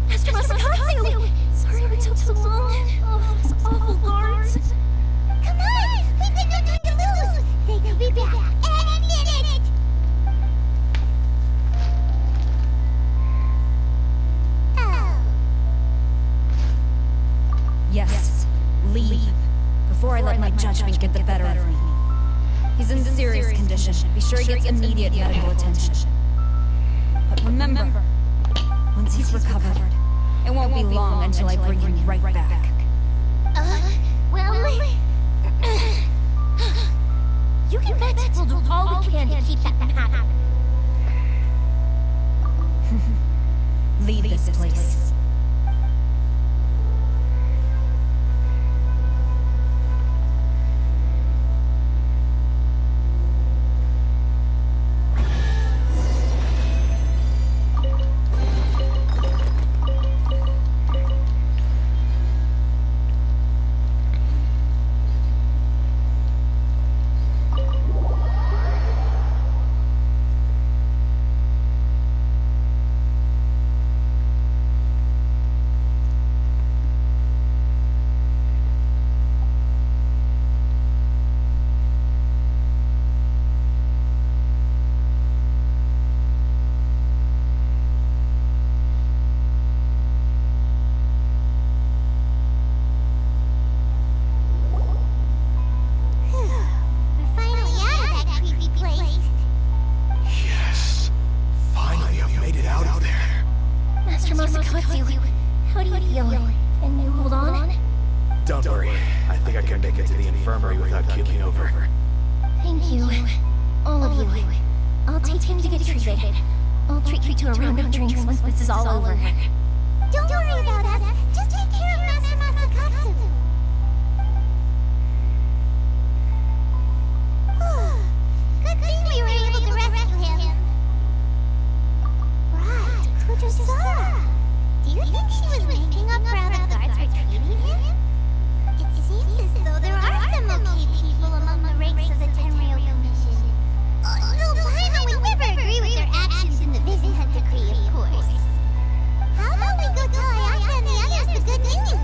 Master Masakatsu! Sorry we took so long. Oh, those awful guards. Come on! We've got no time to lose! They could be back any minute! Oh. Yes, leave. Before I let my judgment get the better of me. He's in serious condition. Be sure he gets immediate medical attention. But remember, once he's recovered, it won't be long until I bring him right back. Well... You can bet we'll do all we can to keep that from happening. Leave this place. How do you feel? Can you hold on? Don't worry. I think I can make it to the infirmary without keeling over. Thank you. All of you. I'll take him to get treated. I'll treat you to a round of drinks once this is all over. Don't worry about us. Just take care of Master Masakatsu. Good thing we were able to rescue him. Right, Kujosara. Do you think she was making up for how the guards were treating him? It seems as though there are some okay people among the ranks of the Tenryou Commission. Though Paimon would never agree with their actions in the Vision Hunt Decree, of course. How about we go tell Ayaka and the others the good news?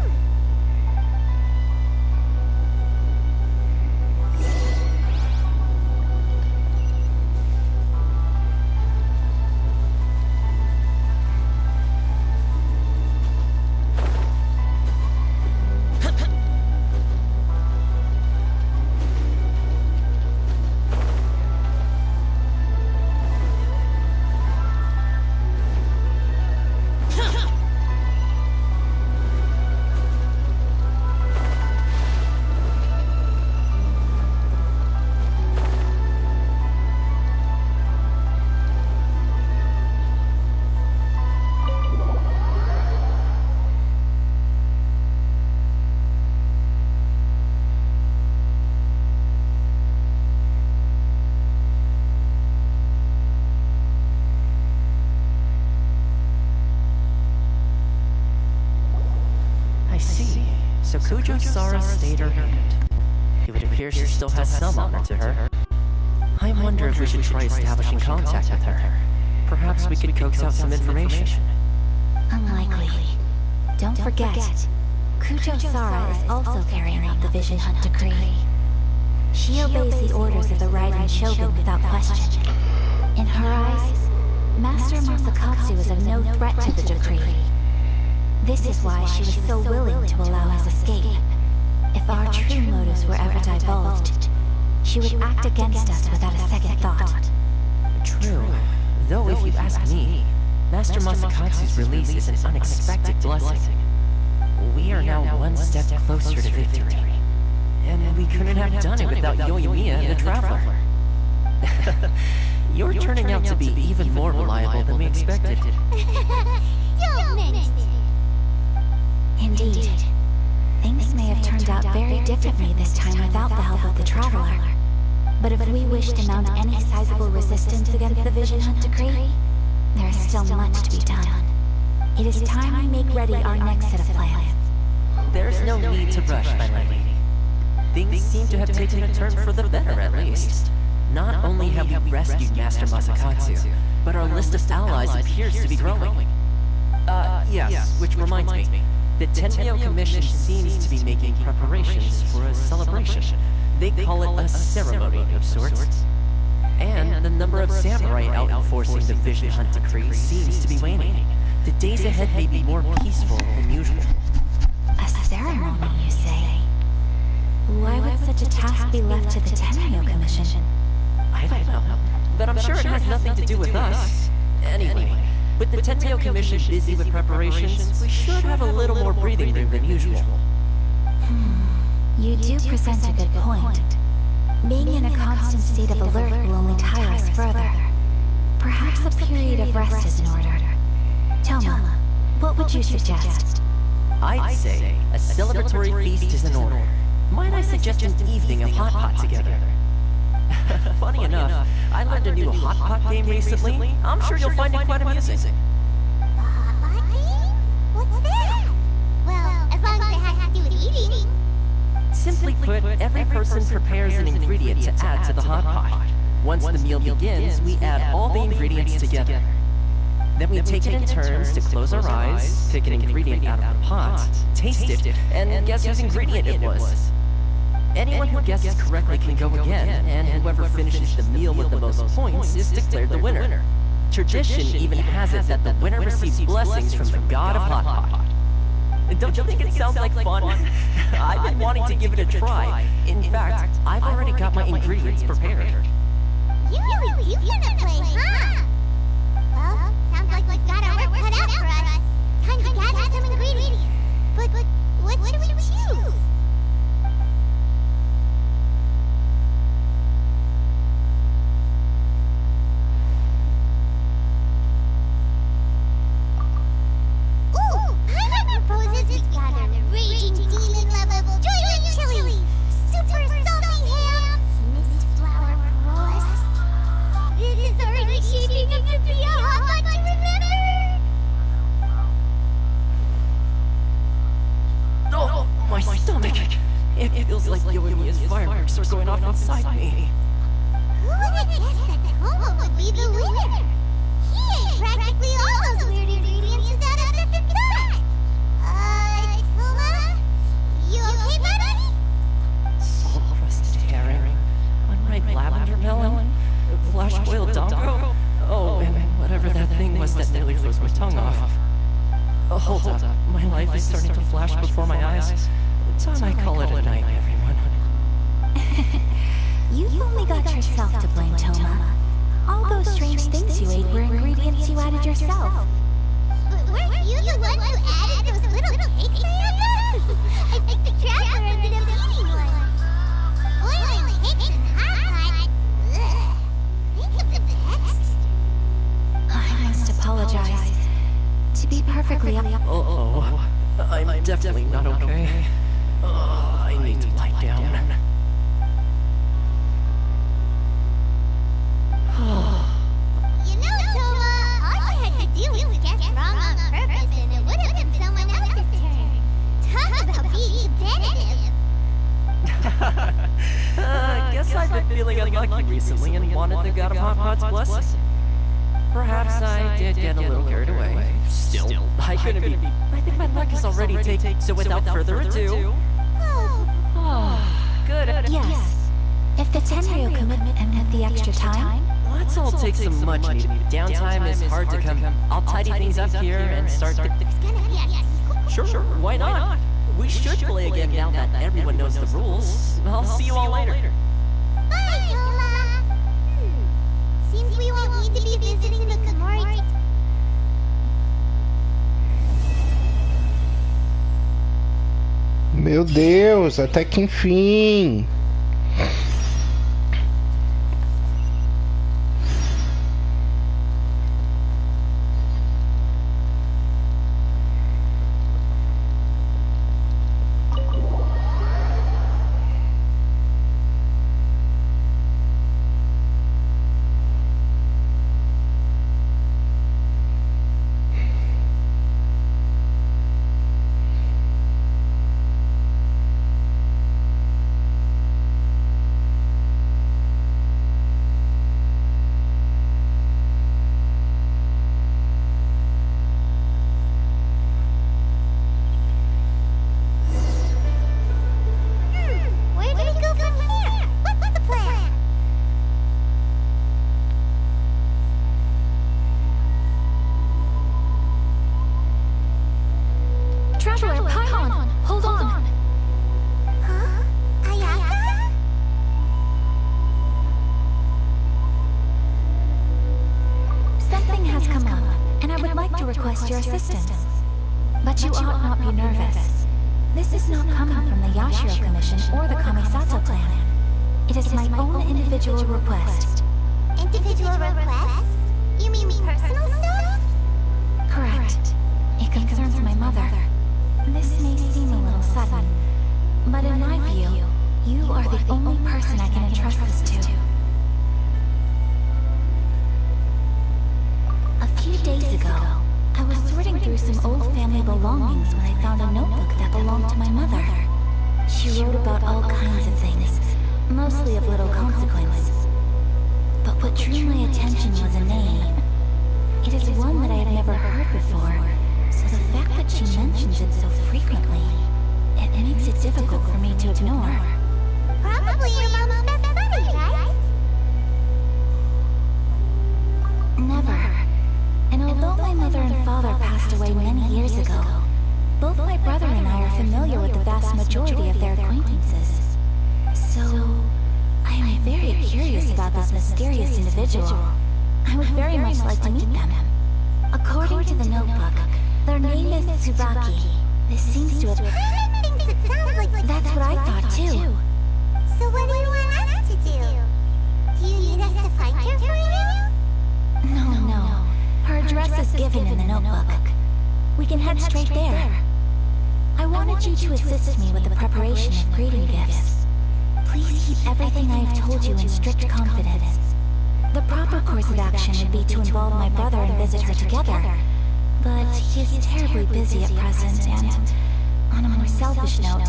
Kujosara stayed her hand. It would appear she still has some honor to her. I wonder if we should try establishing contact with her. Perhaps we could coax out some information. Unlikely. Don't forget, Kujosara is also carrying out the Vision Hunt Decree. She obeys the orders of the Raiden Shogun without question. In her eyes, Master Masakatsu is of no threat to the decree. This is why she was so willing to allow his escape. If our true motives were ever divulged, she would act against us without a second thought. True. Though if you ask me, Master Masakatsu's release is an unexpected blessing. We are now one step closer to victory. And we couldn't have done it without Eutimia and the Traveler. You're turning out to be even more reliable than we expected. Don't mention it. Indeed. Things may have turned out very differently this time without the help of the Traveler. But if we wish to mount any sizable resistance against the Vision Hunt Decree, there is still much to be done. It is time we make ready our next set of plans. There's no need to rush, my lady. Things seem to have taken a turn for the better, at least. Not only have we rescued Master Masakatsu, but our list of allies appears to be growing. Yes, which reminds me. The Tenryou Commission seems to be making preparations for a celebration. They call it a ceremony of sorts. And the number of samurai out enforcing the Vision Hunt Decree seems to be waning. The days ahead may be more peaceful than usual. A ceremony, you say? Why would such a task be left to the Tenryou Commission? I don't know, but I'm sure it has nothing to do with us. Anyway, with the Tenryou Commission busy with preparations, we should have a little more breathing room than usual. You do present a good point. Being in a constant state of alert will only tire us further. Perhaps a period of rest is in order. Toma, what would you suggest? I'd say a celebratory feast is in order. Might I suggest an evening of hot pot together? Funny enough, I learned a new hot pot game recently. I'm sure you'll find it quite amusing. Hot pot game? What's that? Well, as long as it has to do with eating. Simply put, every person prepares an ingredient to add to the hot pot. Once the meal begins, we add all the ingredients together. Then we take it in turns to close our eyes, pick an ingredient out of the pot, taste it, and guess whose ingredient it was. Anyone who guesses correctly can go again, and whoever finishes the meal with the most points is declared the winner. Tradition even has it that the winner receives blessings from the god of hot pot. Don't you think it sounds like fun? I've been wanting to give it a try. In fact, I've already got my ingredients prepared. You really do wanna play, huh? Well, sounds like we've got our work cut out for us. Time to gather some ingredients. like Euimia's fireworks are going off inside me. Who would have guessed that Toma would be the winner? He ate practically all those weird ingredients without a second thought. Toma? You okay, buddy? Salt-crusted herring, unripe lavender melon, flash-boiled dongo. Oh, and whatever that thing was that nearly froze my tongue off. Hold up, my life is starting to flash before my eyes. Time I call it a night, everyone. You've only got yourself to blame, Toma. All those strange things you ate were ingredients you added yourself. But weren't you the one who added those little cakes I had? I think the traveler ended up eating one. Boiling cakes in hot pot. Ugh. Think of the text. I must apologize. To be perfectly Uh-oh. I'm definitely not okay. I need to lie down. You know, Toma, all you had to do was guess wrong on purpose and it would have been someone else's turn. Talk about being competitive. Guess I've been feeling unlucky recently and wanted the God of Hot Pot's blessing. Perhaps I did get a little carried away. Still, I couldn't be. I think my luck is already taken, so without further ado... Good. Yes. If the Tenryu commitment and with the extra time... Let's all take some much-needed downtime. Is hard to come. I'll tidy things up here and start... Sure, why not? We should play again now that everyone knows the rules. I'll see you all later. Bye, Toma. Seems we won't need to be visiting the Komori. Meu Deus, até que enfim. Your assistance. But you ought not be nervous. This is not coming from the Yashiro Commission or the Kamisato clan. It is my own individual request. Individual request? You mean personal stuff? Correct. It concerns my mother. This may seem a little sudden, but in my view, you are the only person I can entrust this to. A few days ago, I was sorting through some old family belongings when I found a notebook that belonged to my mother. She wrote about all kinds of things, mostly of little consequence. But what drew my attention was a name. It is one that I had never heard before, so the fact that she mentions it so frequently, it makes it difficult for me to ignore. Probably your mom's best buddy, right? Never. And although my mother and father passed away many years ago, both my brother and I are familiar with the vast majority of their acquaintances. So, I am very curious about this mysterious individual. I would very much like to meet them. According to the notebook, their name is Tsubaki. This seems to have... Thinks it sounds like That's what I thought too. So what do you want us to do? Do you need us to find her for you? No. Her address is given in the notebook. We can head straight there. I wanted you to assist me with the preparation of greeting gifts. Please keep everything I have told you in strict confidence. The proper course of action would be to involve my brother and visit her together. But he is terribly busy at present, and on a more selfish note,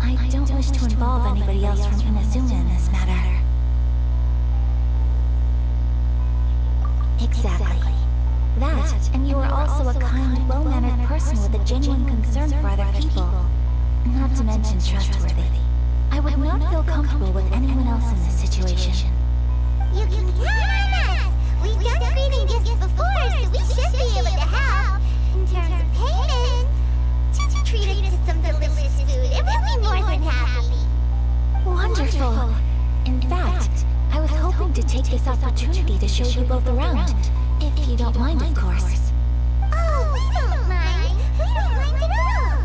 I don't wish to involve anybody else from Inazuma in this matter. Exactly. That, and you are also a kind, well-mannered person with a genuine concern for other people. Not to mention trustworthy. I would not feel comfortable with anyone else in this situation. You can count on us! We've done feeding gifts before, so we should be able to help. In terms of payment, just treat us to some delicious food and we'll be more than happy. Wonderful! In fact, I was hoping to take this opportunity to show you both around. If you don't mind, of course. Oh, we don't mind. We don't mind at all.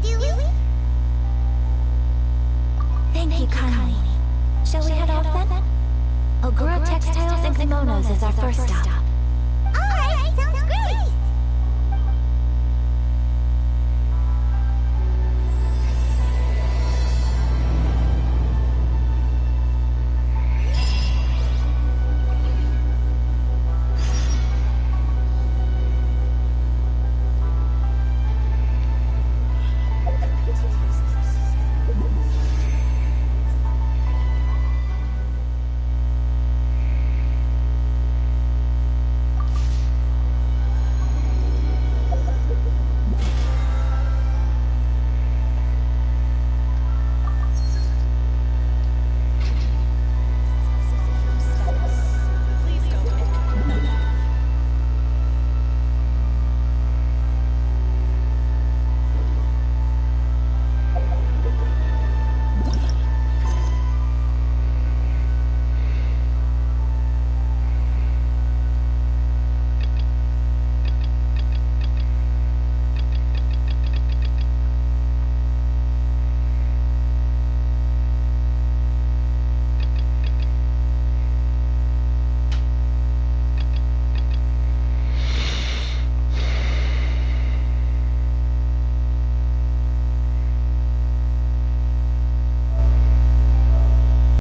Do we? Thank you kindly. Shall we head off then? Ogura Textiles and Kimonos is our first stop.